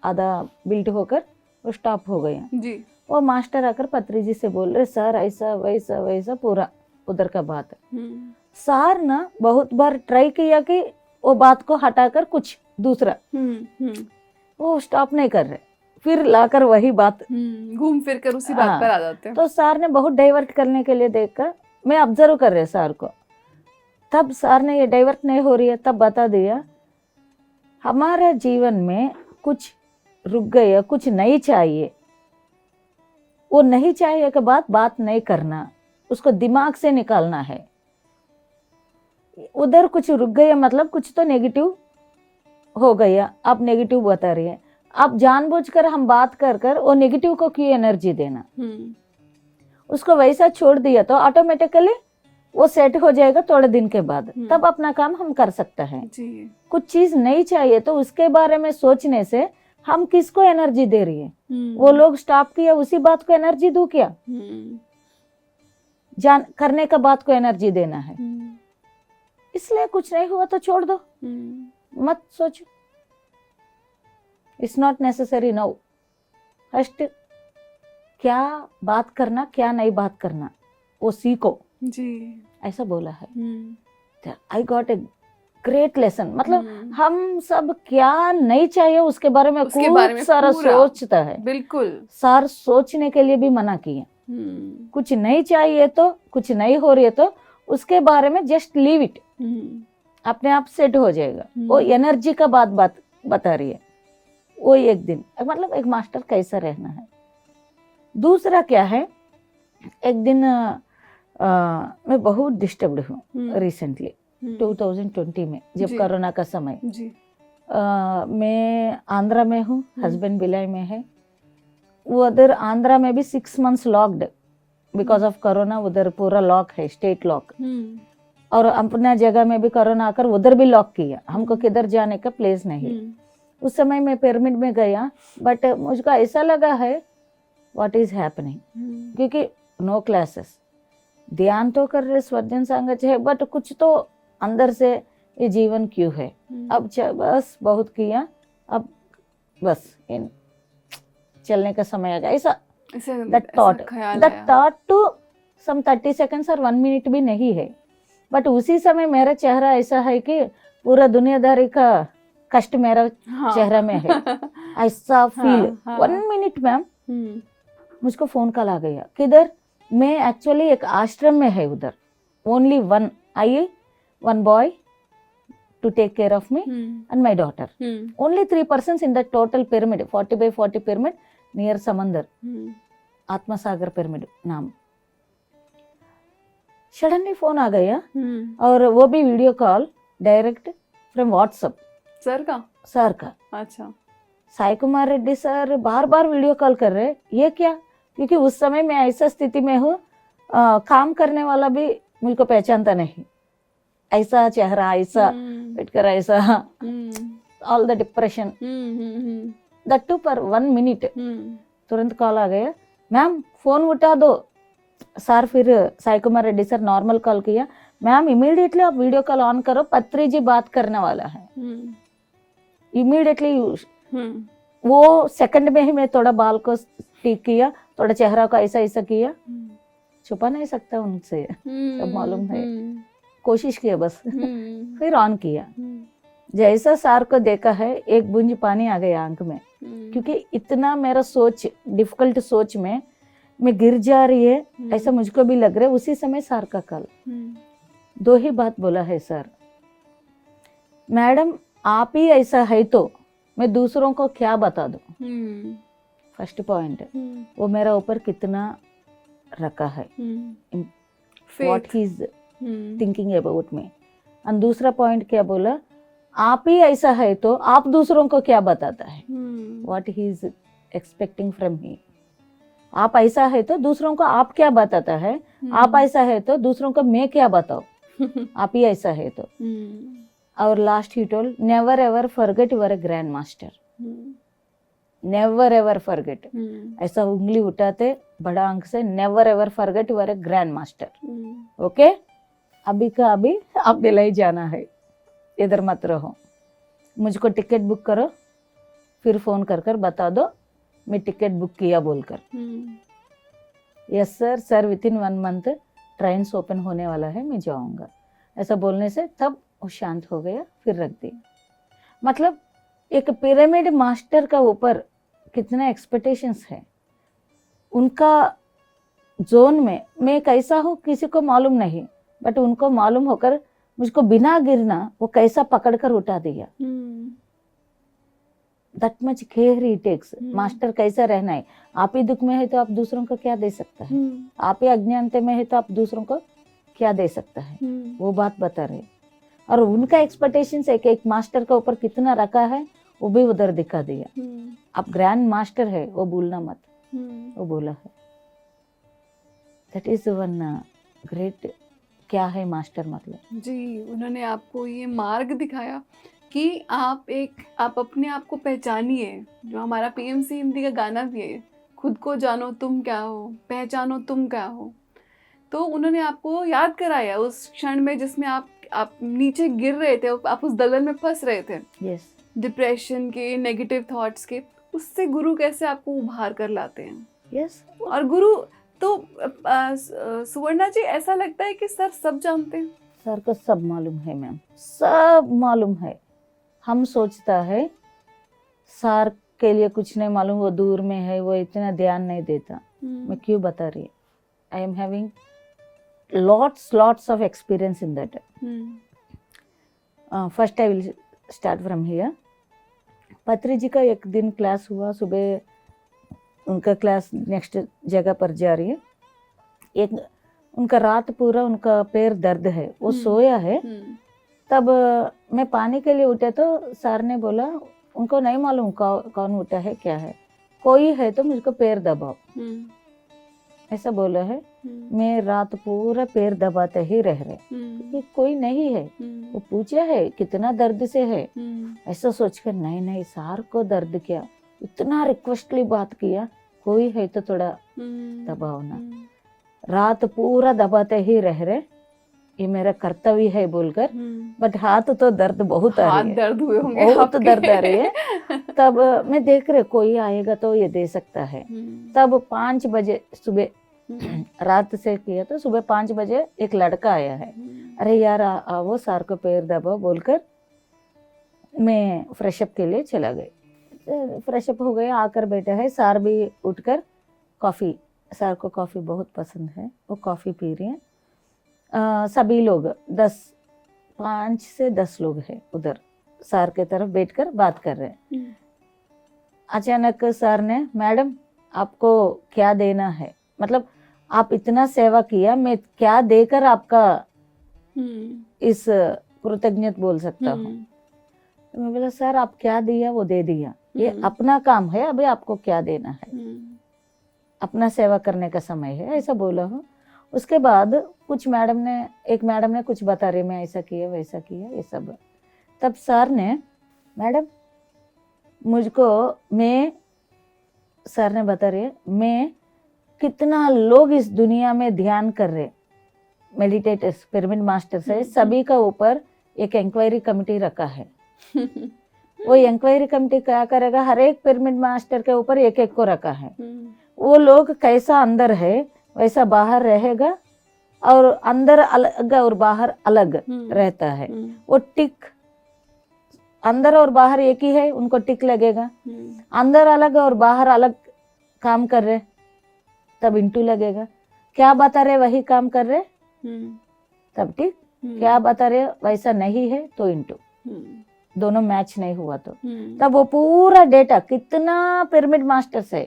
आधा बिल्ट होकर वो स्टॉप हो गया जी। वो मास्टर आकर पत्री जी से बोल रहे, सर ऐसा वैसा वैसा पूरा उधर का बात है। सर ना बहुत बार ट्राई किया कि वो बात को हटाकर कुछ दूसरा, वो स्टॉप नहीं कर रहे, फिर लाकर वही बात घूम फिर कर उसी बात पर आ जाते हैं। तो सर ने बहुत डाइवर्ट करने के लिए देखकर, मैं ऑब्जर्व कर रहे सर को, तब सर ने ये डाइवर्ट नहीं हो रही है, तब बता दिया, हमारा जीवन में कुछ रुक गया, कुछ नहीं चाहिए, वो नहीं चाहिए के बाद बात नहीं करना, उसको दिमाग से निकालना है। उधर कुछ रुक गया मतलब कुछ तो नेगेटिव हो गया, आप नेगेटिव बता रही है, आप जानबूझकर हम बात कर कर वो नेगेटिव को क्यों एनर्जी देना। उसको वैसा छोड़ दिया तो ऑटोमेटिकली वो सेट हो जाएगा थोड़े दिन के बाद, तब अपना काम हम कर सकते हैं। कुछ चीज नहीं चाहिए तो उसके बारे में सोचने से हम किसको एनर्जी दे रही है, वो लोग स्टॉप किया उसी बात को एनर्जी दो क्या, जान करने का बात को एनर्जी देना है। इसलिए कुछ नहीं हुआ तो छोड़ दो, मत सोचो, it's not necessary now. First क्या बात करना, क्या नहीं बात करना, वो सीखो जी, ऐसा बोला है। I got a great lesson. मतलब हम सब क्या नहीं चाहिए उसके बारे में खूब सारा सोचता है। बिल्कुल सर सोचने के लिए भी मना किए, कुछ नहीं चाहिए तो, कुछ नहीं हो रही है तो उसके बारे में जस्ट लीव इट, अपने आप सेट हो जाएगा। वो एनर्जी का बात बता रही है। वो एक दिन मतलब एक मास्टर कैसा रहना है। दूसरा क्या है, एक दिन मैं बहुत डिस्टर्ब्ड हूँ रिसेंटली 2020 में, जब जी। कोरोना का समय। जी। मैं आंध्रा में हूँ, हस्बैंड भिलाई में है। वो उधर आंध्रा में भी 6 months locked because of corona, उधर पूरा लॉक है, स्टेट लॉक। और अपना जगह में भी कोरोना आकर उधर भी लॉक किया, हमको किधर जाने का प्लेस नहीं। उस समय मैं पिरामिड में गया, बट मुझको ऐसा लगा है व्हाट इज हैपनिंग, क्योंकि नो क्लासेस, ध्यान तो कर रहे, स्वजन संगत है, बट कुछ तो अंदर से ये जीवन क्यों है। अब बस बहुत किया, अब बस इन चलने का समय आ गया। ऐसा that thought to some 30 seconds और 1 minute भी नहीं है, बट उसी समय मेरा चेहरा ऐसा है कि पूरा दुनियादारी का कष्ट मेरा चेहरा में है। ऐसा फील 1 minute मैम, मुझको फोन कॉल आ गया। किधर? मैं एक्चुअली एक आश्रम में है उधर, only one boy to take care of me and my daughter. Only 3 persons in the total pyramid, 40 by 40 pyramid near समंदर, आत्मसागर पिरामिड नाम। सडनली फोन आ गया, और वो भी video call direct from WhatsApp sir का। अच्छा। साई कुमार रेड्डी सर बार बार वीडियो कॉल कर रहे, ये क्या? क्योंकि उस समय मैं ऐसा स्थिति में हूँ, काम करने वाला भी मुझको पहचानता नहीं, ऐसा चेहरा, ऐसा बैठकर, ऐसा all the depression, that too पर 1 minute। तुरंत कॉल आ गया, मैम फोन उठा दो सर। फिर Sai Kumar Reddy sir normal call किया, मैम इमीडिएटली आप वीडियो कॉल ऑन करो, पत्री जी बात करने वाला है। इमीडिएटली वो सेकंड में ही मैं थोड़ा बाल को ठीक किया, थोड़ा चेहरा को ऐसा ऐसा किया, छुपा नहीं सकता उनसे, सब मालूम है, कोशिश किया बस। फिर ऑन किया, जैसा सर को देखा है एक बूंद पानी आ गया आंख में, क्योंकि इतना मेरा सोच, डिफिकल्ट सोच में मैं गिर जा रही है, ऐसा मुझको भी लग रहा है। उसी समय सर का कॉल, 2 ही बात बोला है सर, मैडम आप ही ऐसा है तो मैं दूसरों को क्या बता दूं। फर्स्ट पॉइंट, वो मेरा ऊपर कितना रखा है, what he is thinking about me. और दूसरा पॉइंट क्या बोला, आप ही ऐसा है तो आप दूसरों को क्या बताता है, what he is expecting from me. आप ऐसा है तो दूसरों को आप क्या बताता है, आप ऐसा है तो दूसरों को मैं क्या बताऊं, आप ही ऐसा है तो। और लास्ट ही told, never ever forget your grand master, never ever forget. ऐसा उंगली उठाते बड़ा अंक से, never ever forget your grand master. Okay, अभी का अभी आप दिल्ली जाना है, इधर मत रहो, मुझको टिकट बुक करो, फिर फोन कर कर बता दो मैं टिकट बुक किया बोलकर। Yes sir, sir with in 1 month train open होने वाला है, मैं जाऊंगा। ऐसा बोलने से तब वो शांत हो गया, फिर रख दिया। मतलब एक पिरामिड मास्टर का ऊपर कितना एक्सपेक्टेशंस है, उनका जोन में मैं कैसा हूँ किसी को मालूम नहीं, बट उनको मालूम होकर मुझको बिना गिरना वो कैसा पकड़ कर उठा दिया। That much care he takes. Master कैसा रहना है, आप ही दुख में है तो आप दूसरों को क्या दे सकता है, आप ही अज्ञानता में है तो आप दूसरों को क्या दे सकता है, वो बात बता रहे। और उनका एक्सपेक्टेशंस एक मास्टर का ऊपर कितना रखा है वो भी उधर दिखा दिया। आप ग्रैंड मास्टर है वो भूलना मत, वो बोला है। That is one great. क्या है मास्टर मतलब जी, उन्होंने आपको ये मार्ग दिखाया कि आप अपने आप को पहचानिए, जो हमारा पीएमसी हिंदी का गाना भी है, खुद को जानो तुम क्या हो, पहचानो तुम क्या हो। तो उन्होंने आपको याद कराया उस क्षण में जिसमें आप नीचे गिर रहे थे, आप उस दलदल में फंस रहे थे, yes. डिप्रेशन के, नेगेटिव थॉट्स के, उससे गुरु कैसे आपको उभार कर लाते हैं। yes. और गुरु तो सुवर्णा जी, ऐसा लगता है कि सर सब जानते हैं। सर को सब मालूम है मैम, सब मालूम है। हम सोचता है सर के लिए कुछ नहीं मालूम, वो दूर में है, वो इतना ध्यान नहीं देता। मैं क्यों बता रही, I am having lots of experience in that. First I will start from here. पत्री जी का एक दिन क्लास हुआ, सुबह उनका क्लास नेक्स्ट जगह पर जा रही है, एक उनका रात पूरा उनका पैर दर्द है, वो सोया है। तब मैं पानी के लिए उठे तो सर ने बोला उनको नहीं मालूम कौन उठा है क्या है, कोई है तो मुझको पैर दबाओ, ऐसा बोला है। मैं रात पूरा पैर दबाते ही रह रहे कि कोई नहीं है। वो पूछा है कितना दर्द से है, ऐसा सोचकर नहीं सर को दर्द क्या, इतना रिक्वेस्टली बात किया, कोई है तो थोड़ा दबाओ ना। रात पूरा दबाते ही रह रहे, ये मेरा कर्तव्य है बोलकर, बट हाथ तो दर्द बहुत आ रही है, दर्द हुए होंगे, बहुत दर्द आ रही है। तब मैं देख रहे कोई आएगा तो ये दे सकता है। तब 5 बजे सुबह, रात से किया तो सुबह 5 बजे एक लड़का आया है, अरे यार वो सर को पैर दबाओ बोलकर मैं फ्रेशअप के लिए चला गई। फ्रेशअप हो गए, आकर बैठा है, सर भी उठकर कॉफ़ी, सर को कॉफ़ी बहुत पसंद है, वो कॉफ़ी पी रही हैं। सभी लोग 5 से 10 लोग हैं उधर, सर के तरफ बैठकर बात कर रहे हैं। अचानक सर ने, मैडम आपको क्या देना है, मतलब आप इतना सेवा किया, मैं क्या देकर आपका इस कृतज्ञता बोल सकता हूँ। तो मैं बोला सर आप क्या दिया वो दे दिया, ये अपना काम है, अभी आपको क्या देना है, अपना सेवा करने का समय है, ऐसा बोला हूँ। उसके बाद एक मैडम ने कुछ बता रही, मैं ऐसा किया वैसा किया ये सब। तब सर ने, मैडम मुझको, सर ने बता रहे मैं कितना लोग इस दुनिया में ध्यान कर रहे, मेडिटेटर्स, पिरामिड मास्टर्स है, सभी का ऊपर एक इंक्वायरी कमेटी रखा है। वो इंक्वायरी कमेटी क्या करेगा, हर एक पिरामिड मास्टर के ऊपर एक को रखा है। वो लोग कैसा अंदर है वैसा बाहर रहेगा, और अंदर अलग और बाहर अलग रहता है। वो टिक, अंदर और बाहर एक ही है, उनको टिक लगेगा। अंदर अलग और बाहर अलग काम कर रहे तब इंटू लगेगा। क्या बता रहे वही काम कर रहे तब टिक, क्या बता रहे वैसा नहीं है तो इंटू, दोनों मैच नहीं हुआ तो तब वो पूरा डेटा, कितना पिरामिड मास्टर्स है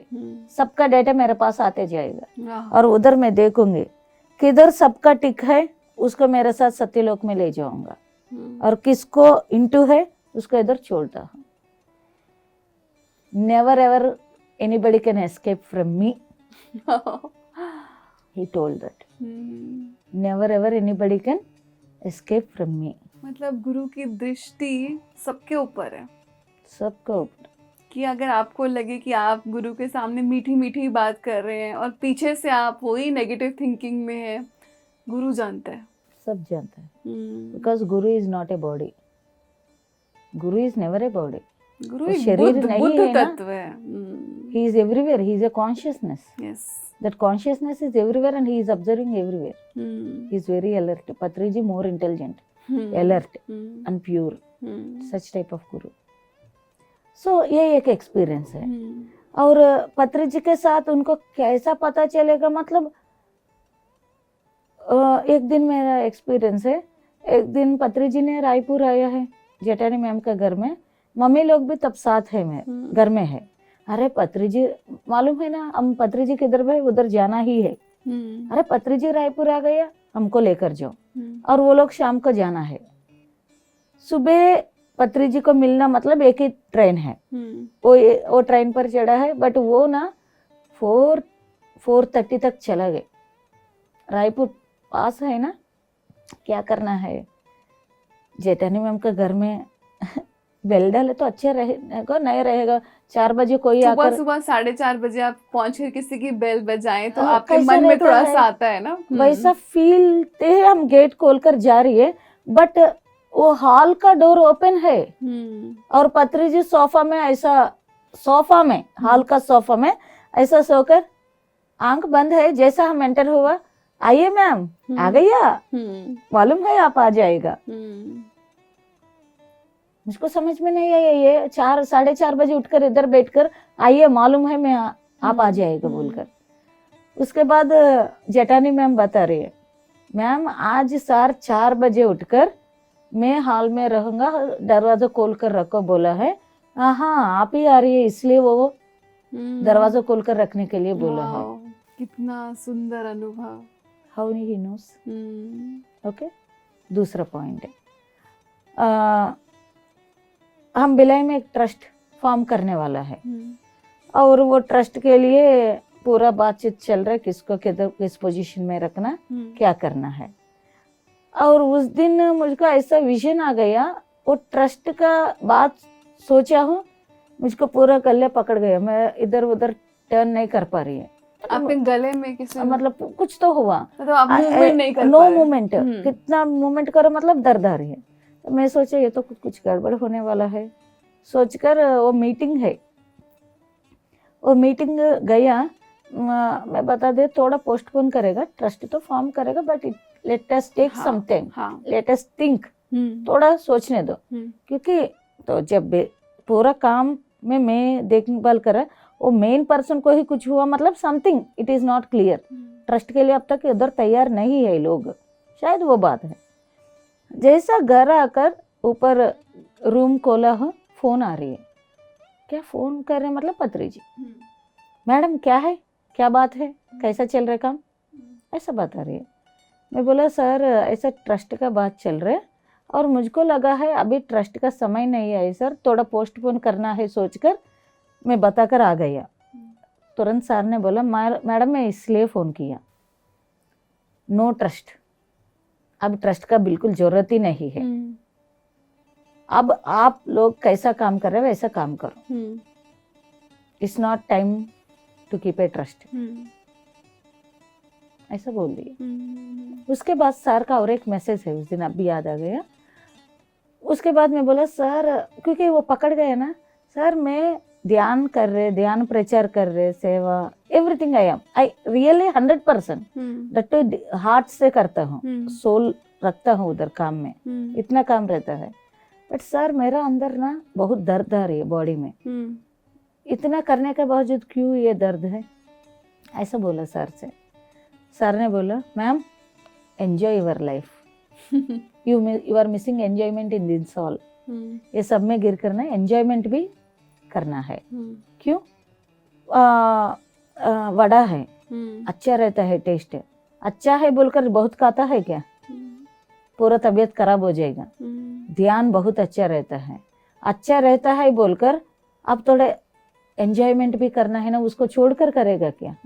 सबका डेटा मेरे पास आते जाएगा, और उधर मैं देखूंगी किधर सबका टिक है उसको मेरे साथ सत्यलोक में ले जाऊंगा, और किसको इंटू है उसको इधर छोड़ता हूँ। Never ever anybody can escape from me, he told that. Never ever anybody can escape from me. मतलब गुरु की दृष्टि सबके ऊपर है, सबके ऊपर, कि अगर आपको लगे कि आप गुरु के सामने मीठी मीठी बात कर रहे हैं और पीछे से आप वही नेगेटिव थिंकिंग में है, गुरु जानता है, सब जानता है। Because Guru is not a body. Guru is never a body. गुरु एक बुद्ध तत्व है। He is everywhere. He is a consciousness. Yes. That consciousness is everywhere and he is observing everywhere. He is very alert. Patriji more intelligent, alert and pure. Such type of guru. So ये एक एक्सपीरियंस है। और पत्रिजी के साथ उनको कैसा पता चलेगा, मतलब एक दिन मेरा एक्सपीरियंस है, एक दिन पत्रिजी ने रायपुर आया है जेठानी मैम का घर में, मम्मी लोग भी तब साथ है, मैं घर में है। अरे पत्रिजी मालूम है ना, हम पत्रिजी किधर भाई उधर जाना ही है। अरे पत्रिजी रायपुर आ गया, हमको लेकर जाओ, और वो लोग शाम को जाना है। सुबह पत्रिजी को मिलना मतलब एक ही ट्रेन है, वो ट्रेन पर चढ़ा है, बट वो ना 4:30 तक चला गए। रायपुर पास है ना, क्या करना है, जेठानी मैम का घर में बेल डाले तो अच्छा रहेगा, नहीं रहेगा 4 बजे कोई आकर, सुबह 4:30 बजे आप पहुंच कर किसी की बेल बजाएं तो आपके मन में थोड़ा सा आता है ना, वैसा फील थे। हम गेट खोलकर जा रही है, बट वो हॉल का डोर ओपन है, और पत्रिजी सोफा में हॉल का सोफा में ऐसा सोकर आंख बंद है। जैसा हम एंटर हुआ, आइए मैम, आ गया, मालूम है आप आ जाएगा। मुझको समझ में नहीं आया, ये 4-4:30 बजे उठकर इधर बैठकर आइए, मालूम है मैं आप आ जाएगा बोलकर। उसके बाद जेठानी मैम बता रही है, मैम आज 4 बजे उठकर मैं हॉल में रहूंगा, दरवाजा खोल कर रखो बोला है। हाँ आप ही आ रही है, इसलिए वो दरवाजा खोल कर रखने के लिए बोला है। कितना सुंदर अनुभव। How he knows? ओके, दूसरा पॉइंट है, हम भिलाई में एक ट्रस्ट फॉर्म करने वाला है और वो ट्रस्ट के लिए पूरा बातचीत चल रहा है, किसको किधर किस पोजीशन में रखना, क्या करना है। और उस दिन मुझको ऐसा विजन आ गया, वो ट्रस्ट का बात सोचा हूँ, मुझको पूरा गले पकड़ गया, मैं इधर उधर टर्न नहीं कर पा रही है। आपके गले में किसी मतलब कुछ तो हुआ, तो आप मूवमेंट नहीं कर नो पा रहे। मूवमेंट, कितना मूवमेंट करो मतलब दर्द आ रही है। तो मैं सोचा ये तो कुछ गड़बड़ होने वाला है, सोचकर वो मीटिंग है, वो मीटिंग गया। मैं बता दे, थोड़ा पोस्टपोन करेगा, ट्रस्ट तो फॉर्म करेगा, but let us take some time, let us think, थोड़ा सोचने दो। क्योंकि तो जब पूरा काम में मैं देखभाल करा, वो मेन पर्सन को ही कुछ हुआ मतलब something it is not clear, trust के लिए अब तक इधर तैयार नहीं है लोग, शायद वो बात है। जैसा घर आकर ऊपर रूम खोला हो, फोन आ रही है, क्या फोन कर रहे हैं मतलब पत्री जी, मैडम क्या है, क्या बात है, कैसा चल रहा है काम, ऐसा बात आ रही है। मैं बोला सर ऐसा ट्रस्ट का बात चल रहा है और मुझको लगा है अभी ट्रस्ट का समय नहीं है सर, थोड़ा पोस्टपोन करना है सोचकर मैं बताकर आ गया। तुरंत सर ने बोला मैडम मैं इसलिए फ़ोन किया, नो ट्रस्ट, अब ट्रस्ट का बिल्कुल ज़रूरत ही नहीं है, अब आप लोग कैसा काम कर रहे हो वैसा काम करो, it's not time to keep a trust, ऐसा बोल दिया। उसके बाद सर का और एक मैसेज है, उस दिन अब भी याद आ गया। उसके बाद मैं बोला सर, क्योंकि वो पकड़ गए ना सर, मैं ध्यान कर रहे, ध्यान प्रचार कर रहे, सेवा everything I am, I really 100% dot heart से करता हूँ, सोल रखता हूँ उधर काम में, इतना काम रहता है। बट सर मेरा अंदर ना बहुत दर्द आ रही है बॉडी में, इतना करने के बावजूद क्यों ये दर्द है, ऐसा बोला सर से। सर ने बोला ma'am enjoy your life, you are missing enjoyment in this all, ये सब में गिर करना एंजॉयमेंट भी करना है। क्यों? वड़ा है, अच्छा रहता है, टेस्ट अच्छा है बोलकर बहुत खाता है क्या, पूरा तबीयत खराब हो जाएगा। ध्यान बहुत अच्छा रहता है, अच्छा रहता है बोलकर अब थोड़ा एंजॉयमेंट भी करना है ना, उसको छोड़कर करेगा क्या,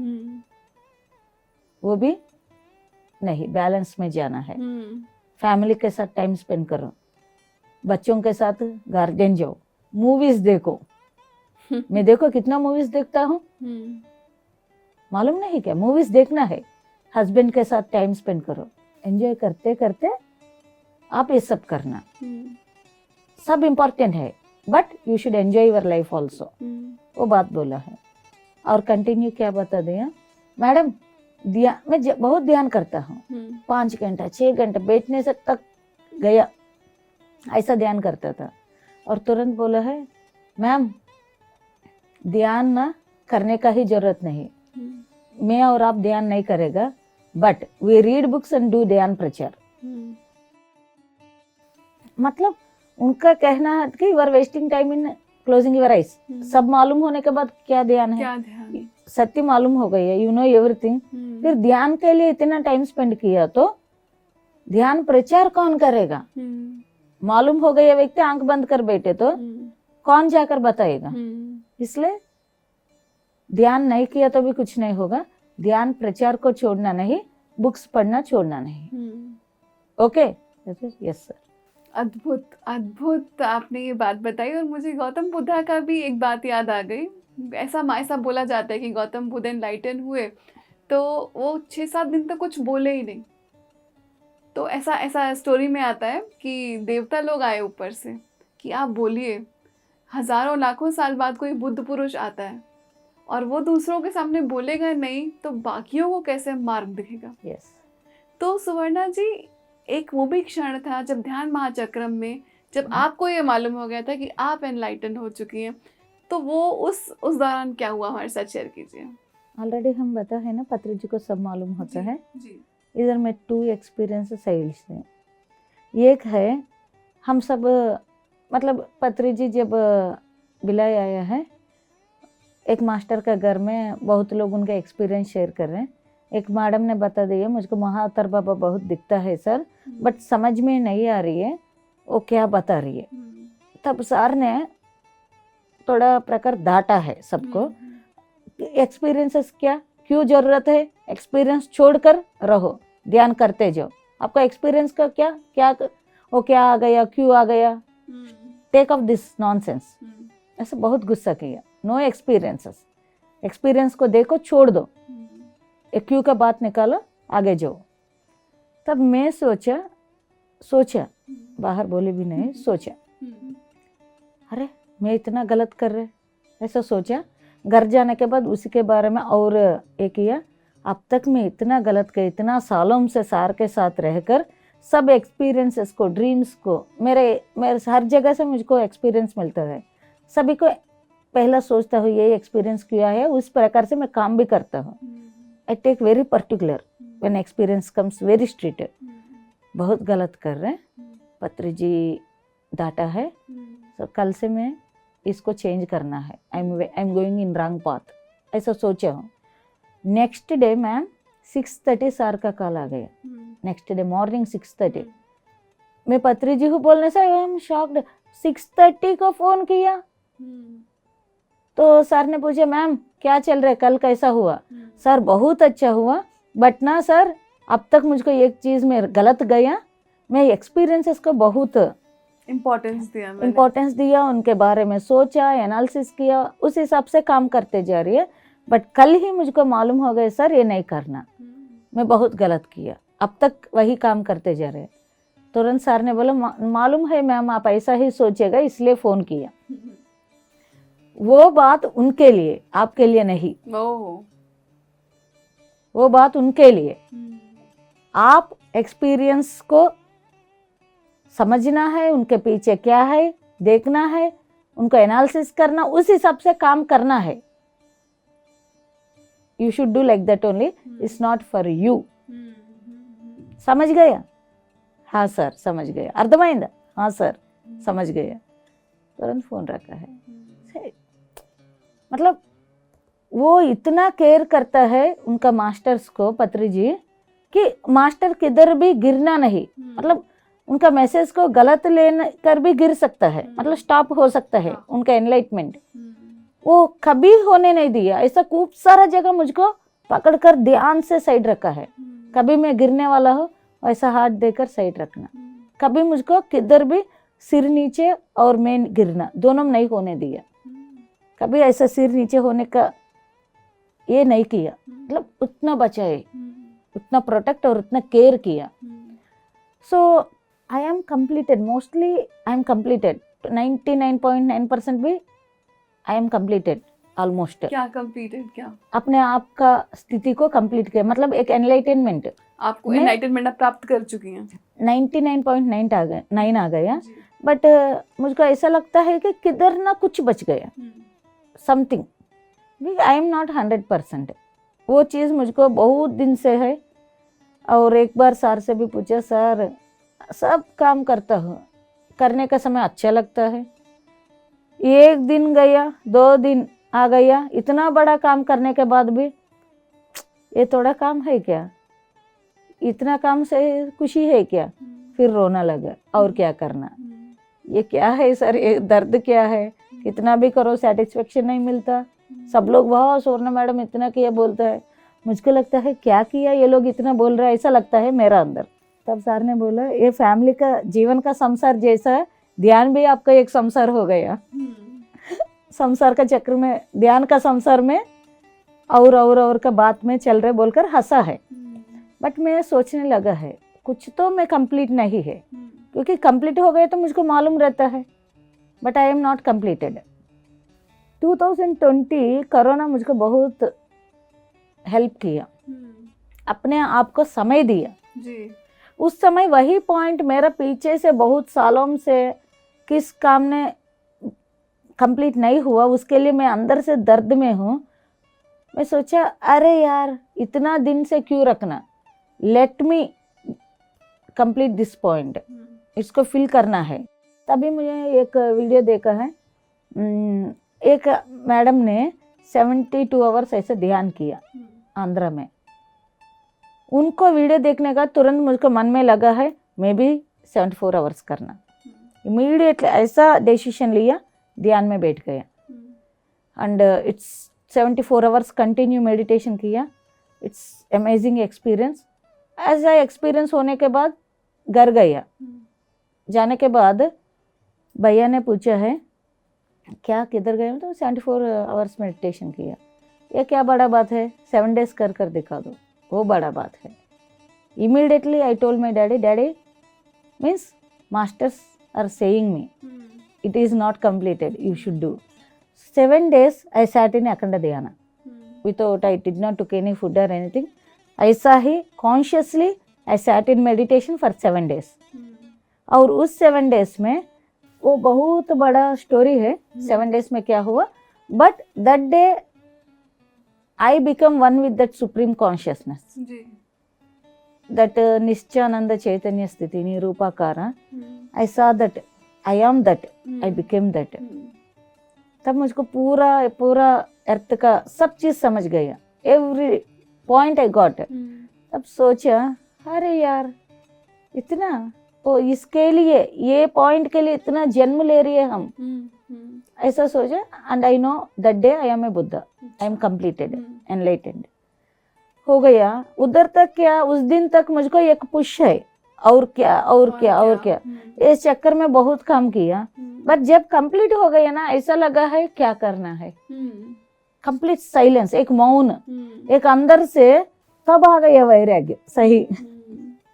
वो भी नहीं, बैलेंस में जाना है। फैमिली के साथ टाइम स्पेंड करो, बच्चों के साथ गार्डन जाओ, मूवीज देखो। मैं देखो कितना मूवीज देखता हूँ, मालूम नहीं क्या, मूवीज देखना है, हस्बैंड के साथ टाइम स्पेंड करो, एंजॉय करते करते आप ये सब करना, सब इम्पोर्टेंट है, but you should enjoy your life also, वो बात बोला है। और कंटिन्यू क्या बता दिया मैडम, मैं बहुत ध्यान करता हूँ, 5 घंटा 6 घंटा बैठने से तक गया, ऐसा ध्यान करता था। और तुरंत बोला है मैम ध्यान ना करने का ही जरूरत नहीं, मैं और आप ध्यान नहीं करेगा, but we read books and do ध्यान प्रचार। मतलब उनका कहना है कि you are wasting time in closing your eyes, सब मालूम होने के बाद क्या ध्यान है, सत्य मालूम हो गई है, यू नो एवरीथिंग, फिर ध्यान के लिए इतना टाइम स्पेंड किया तो ध्यान प्रचार कौन करेगा, मालूम हो गया व्यक्ति आंख बंद कर बैठे तो कौन जाकर बताएगा। इसलिए ध्यान नहीं किया तो भी कुछ नहीं होगा, ध्यान प्रचार को छोड़ना नहीं, बुक्स पढ़ना छोड़ना नहीं। Okay, yes sir. अद्भुत अद्भुत आपने ये बात बताई, और मुझे गौतम बुद्धा का भी एक बात याद आ गई। ऐसा बोला जाता है कि गौतम बुद्ध एनलाइटन हुए तो वो 6-7 दिन तक कुछ बोले ही नहीं, तो ऐसा स्टोरी में आता है कि देवता लोग आए ऊपर से कि आप बोलिए, हजारों लाखों साल बाद कोई बुद्ध पुरुष आता है और वो दूसरों के सामने बोलेगा नहीं तो बाकियों को कैसे मार्ग दिखेगा। yes. तो सुवर्णा जी, एक वो भी क्षण था जब ध्यान महाचक्रम में जब आपको ये मालूम हो गया था कि आप एनलाइटन हो चुकी हैं, तो वो उस दौरान क्या हुआ हमारे साथ शेयर कीजिए। ऑलरेडी हम बता है ना, पत्री जी को सब मालूम होता है जी। इधर में 2 एक्सपीरियंस सेल्स हैं। एक है हम सब, मतलब पत्री जी जब भिलाई आया है, एक मास्टर का घर में बहुत लोग उनका एक्सपीरियंस शेयर कर रहे हैं। एक मैडम ने बता दिया मुझको महाअवतार बाबा बहुत दिखता है सर, बट समझ में नहीं आ रही है वो क्या बता रही है। तब सर ने थोड़ा प्रकार डांटा है सबको, एक्सपीरियंसेस क्या क्यों जरूरत है, एक्सपीरियंस छोड़कर रहो, ध्यान करते जाओ, आपका एक्सपीरियंस का क्या क्या वो क्या आ गया क्यों आ गया, टेक ऑफ दिस नॉनसेंस। ऐसे बहुत गुस्सा किया, नो एक्सपीरियंसेस, एक्सपीरियंस को देखो छोड़ दो, एक क्यों का बात निकालो आगे जाओ। तब मैं सोचा बाहर बोले भी नहीं, सोचा अरे मैं इतना गलत कर रहे, ऐसा सोचा। घर जाने के बाद उसी के बारे में और एक किया, अब तक मैं इतना गलत किया, इतना सालों से सार के साथ रहकर सब एक्सपीरियंसेस को, ड्रीम्स को, मेरे हर जगह से मुझको एक्सपीरियंस मिलता है, सभी को पहला सोचता हूँ ये एक्सपीरियंस किया है, उस प्रकार से मैं काम भी करता हूँ। I take very particular when experience comes very strict. बहुत गलत कर रहे हैं, पत्री जी डाटा है, तो कल से मैं इसको चेंज करना है, I am going in wrong path, ऐसा सोचा हूँ। नेक्स्ट डे मैम 6:30 सर का कॉल आ गया, नेक्स्ट डे मॉर्निंग 6:30। मैं पत्री जी को बोलने से आई एम शॉक्ड, 6:30 को फोन किया। तो सर ने पूछा मैम क्या चल रहा है, कल कैसा हुआ? सर बहुत अच्छा हुआ, बट ना सर अब तक मुझको एक चीज में गलत गया, मैं एक्सपीरियंसेस को बहुत इम्पोर्टेंस दिया, उनके बारे में सोचा, एनालिसिस किया, उस हिसाब से काम करते जा रही है, बट कल ही मुझको मालूम हो गया सर ये नहीं करना, मैं बहुत गलत किया, अब तक वही काम करते जा रहे। तुरंत सर ने बोला मालूम है मैम आप ऐसा ही सोचेगा इसलिए फोन किया। वो बात उनके लिए, आपके लिए नहीं, वो बात उनके लिए। आप एक्सपीरियंस को समझना है, उनके पीछे क्या है देखना है, उनको एनालिसिस करना, उस हिसाब से काम करना है। You should do like that only, it's not for you. समझ गया? हाँ सर समझ गया। अर्थమైंदा? हाँ सर समझ गया। तुरंत फोन रखा है। मतलब वो इतना केयर करता है उनका मास्टर्स को, पत्री जी, कि मास्टर किधर भी गिरना नहीं, मतलब उनका मैसेज को गलत लेकर भी गिर सकता है, मतलब स्टॉप हो सकता है उनका एनलाइटमेंट, वो कभी होने नहीं दिया। ऐसा खूब सारा जगह मुझको पकड़कर ध्यान से साइड रखा है, कभी मैं गिरने वाला हो ऐसा हाथ देकर साइड रखना, कभी मुझको किधर भी सिर नीचे और मैं गिरना दोनों नहीं होने दिया, कभी ऐसा सिर नीचे होने का ये नहीं किया, मतलब उतना बचाए, उतना प्रोटेक्ट और उतना केयर किया। So I am completed, mostly I am completed, 99.9% भी आई एम कंप्लीटेड ऑलमोस्ट। क्या कंप्लीटेड? क्या अपने आप का स्थिति को कंप्लीट किया, मतलब एक एनलाइटनमेंट, आपको एनलाइटनमेंट आप प्राप्त कर चुकी हैं। 99.9 आ गया, बट मुझको ऐसा लगता है कि किधर ना कुछ बच गया, समथिंग। आई एम नॉट 100%, वो चीज़ मुझको बहुत दिन से है। और एक बार सर से भी पूछा, सर सब काम करता हूँ, करने का समय अच्छा लगता है, एक दिन गया 2 दिन आ गया, इतना बड़ा काम करने के बाद भी ये थोड़ा काम है क्या, इतना काम से खुशी है क्या? फिर रोना लगा, और क्या करना, ये क्या है सर, ये दर्द क्या है, कितना भी करो सेटिस्फेक्शन नहीं मिलता। सब लोग वाह सोना मैडम इतना किया बोलता है, मुझको लगता है क्या किया ये लोग इतना बोल रहा है, ऐसा लगता है मेरा अंदर। तब सर ने बोला ये फैमिली का जीवन का संसार जैसा है, ध्यान भी आपका एक संसार हो गया। संसार का चक्र में, ध्यान का संसार में और का बात में चल रहे बोलकर हंसा है। बट मैं सोचने लगा है कुछ तो मैं कंप्लीट नहीं है, क्योंकि कंप्लीट हो गए तो मुझको मालूम रहता है, but I am not completed. 2020 corona मुझको बहुत हेल्प किया, अपने आप को समय दिया जी। उस समय वही पॉइंट मेरा पीछे से बहुत सालों से किस काम ने कंप्लीट नहीं हुआ, उसके लिए मैं अंदर से दर्द में हूँ। मैं सोचा अरे यार इतना दिन से क्यों रखना, let me complete this point, इसको फिल करना है। तभी मुझे एक वीडियो देखा है, एक मैडम ने 72 आवर्स ऐसे ध्यान किया आंध्रा में, उनको वीडियो देखने का तुरंत मुझको मन में लगा है मे बी 74 आवर्स करना। इमीडिएटली ऐसा डिसीजन लिया, ध्यान में बैठ गया and it's 74 hours continue meditation किया। It's amazing experience. ऐसा एक्सपीरियंस होने के बाद घर गया। जाने के बाद भैया ने पूछा है क्या किधर गए, तो 74 आवर्स मेडिटेशन किया। ये क्या बड़ा बात है, 7 days कर कर दिखा दो, वो बड़ा बात है। Immediately I told my daddy, daddy means masters are saying me it is not completed, you should do. 7 days I sat in Akhanda Dhyana without, I did not took any food or anything. ऐसा ही consciously I sat in meditation for 7 days. और उस 7 days में वो बहुत बड़ा स्टोरी है 7 days में क्या हुआ, but that day I become one with that supreme consciousness. That Nishchananda Chaitanya Sthiti Nirupakara. I saw that I am that, I became that. तब मुझको पूरा अर्थ का सब चीज समझ गया, एवरी पॉइंट आई गॉट। तब सोचा अरे यार इतना तो इसके लिए, ये पॉइंट के लिए इतना जन्म ले रही है हम, ऐसा सोचा। And I know that day I am a Buddha, I am completed enlightened हो गया। उधर तक क्या, उस दिन तक मुझको एक पुश है, और क्या और क्या और क्या, इस चक्कर में बहुत काम किया। बट जब कंप्लीट हो गया ना, ऐसा लगा है क्या करना है, कंप्लीट साइलेंस, एक मौन, एक अंदर से तब आ गया वैराग्य। सही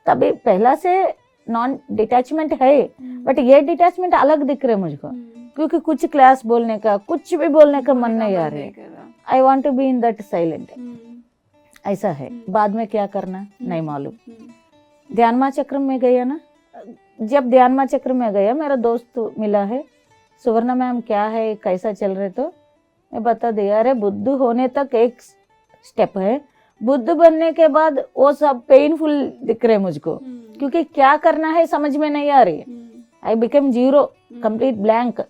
तभी पहला से नॉन डिटैचमेंट है, बट ये डिटैचमेंट अलग दिख रहा है मुझको, क्योंकि कुछ क्लास बोलने का, कुछ भी बोलने का मन नहीं आ रहा है। I want to be in that silent, ऐसा है। बाद में क्या करना नहीं मालूम। ध्यानमा चक्र में गया ना, जब ध्यानमा चक्र में गया, मेरा दोस्त मिला है, सुवर्णा मैम क्या है कैसा चल रहे, तो मैं बता दिया अरे बुद्ध होने तक एक स्टेप है, बुद्ध बनने के बाद वो सब पेनफुल दिख रहे मुझको, क्योंकि क्या करना है समझ में नहीं आ रही है। I become zero, complete blank,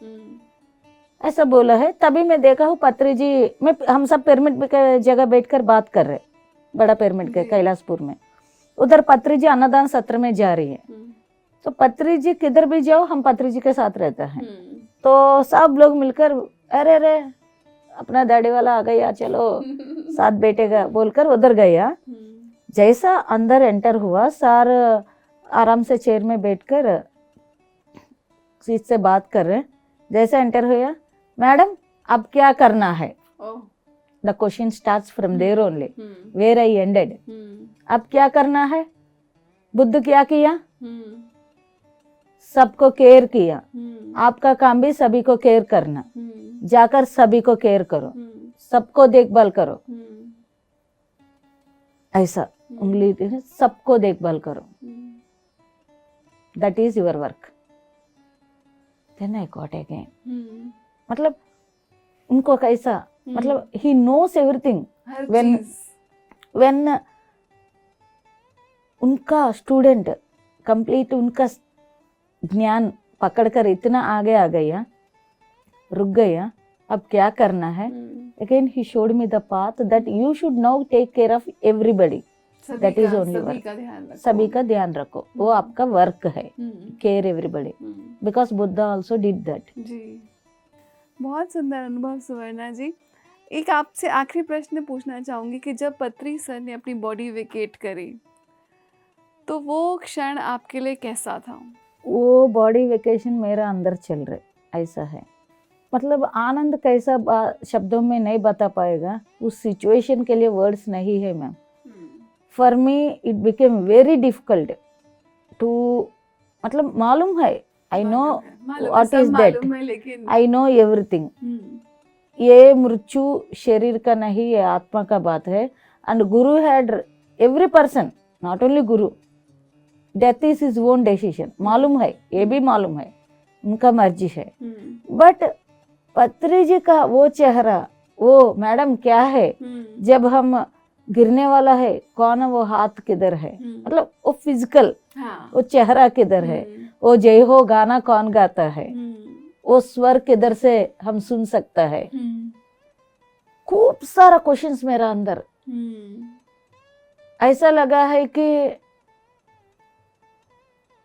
ऐसा बोला है। तभी मैं देखा हूँ पत्री जी में, हम सब पिरामिड के जगह बैठकर बात कर रहे, बड़ा पिरामिड के कैलाशपुर में, उधर पत्री जी अन्नदान सत्र में जा रही है। तो पत्री जी किधर भी जाओ हम पत्री जी के साथ रहते हैं। तो सब लोग मिलकर अरे अरे अपना दाढ़ी वाला आ गया, चलो साथ बैठेगा बोलकर उधर गया। जैसा अंदर एंटर हुआ, सर आराम से चेयर में बैठकर सीट से बात कर रहे। जैसा एंटर हुआ, मैडम अब क्या करना है, the question starts from there only where I ended. अब क्या करना है, बुद्ध क्या किया, सबको केयर किया, आपका काम भी सभी को केयर करना, जाकर सभी को केयर करो, सबको देखभाल करो, ऐसा उंगली सबको देखभाल करो, that is your work. Then I got again, मतलब उनको कैसा, मतलब ही नोस एवरीथिंग। व्हेन उनका स्टूडेंट कंप्लीट उनका ज्ञान पकड़कर इतना आगे आ गया, रुक गया, अब क्या करना है। अगेन ही showed me the path that you should now take care of everybody, that is only work. सभी का ध्यान रखो, वो आपका वर्क है, care everybody, because Buddha also did that. जी, बहुत सुंदर अनुभव सुवर्णा जी। एक आपसे आखिरी प्रश्न पूछना चाहूंगी कि जब पत्री सर ने अपनी बॉडी वेकेट करी, तो वो क्षण आपके लिए कैसा था? वो बॉडी वेकेशन मेरा अंदर चल रहा, ऐसा है। मतलब आनंद कैसा शब्दों में नहीं बता पाएगा, उस सिचुएशन के लिए वर्ड्स नहीं है ma'am. For me it became very difficult to, मतलब मालूम है, I know what is that, I know everything. ये मृत्यु शरीर का नहीं, ये आत्मा का बात है। And guru had every person, not only guru, death is his own decision, मालूम है, ये भी मालूम है, उनका मर्जी है। बट पत्री जी का वो चेहरा, वो मैडम क्या है, जब हम गिरने वाला है, कौन है वो, हाथ किधर है, मतलब वो फिजिकल, वो चेहरा किधर है, वो जय हो गाना कौन गाता है, वो स्वर किधर से हम सुन सकता है। खूब सारा क्वेश्चंस मेरा अंदर, ऐसा लगा है कि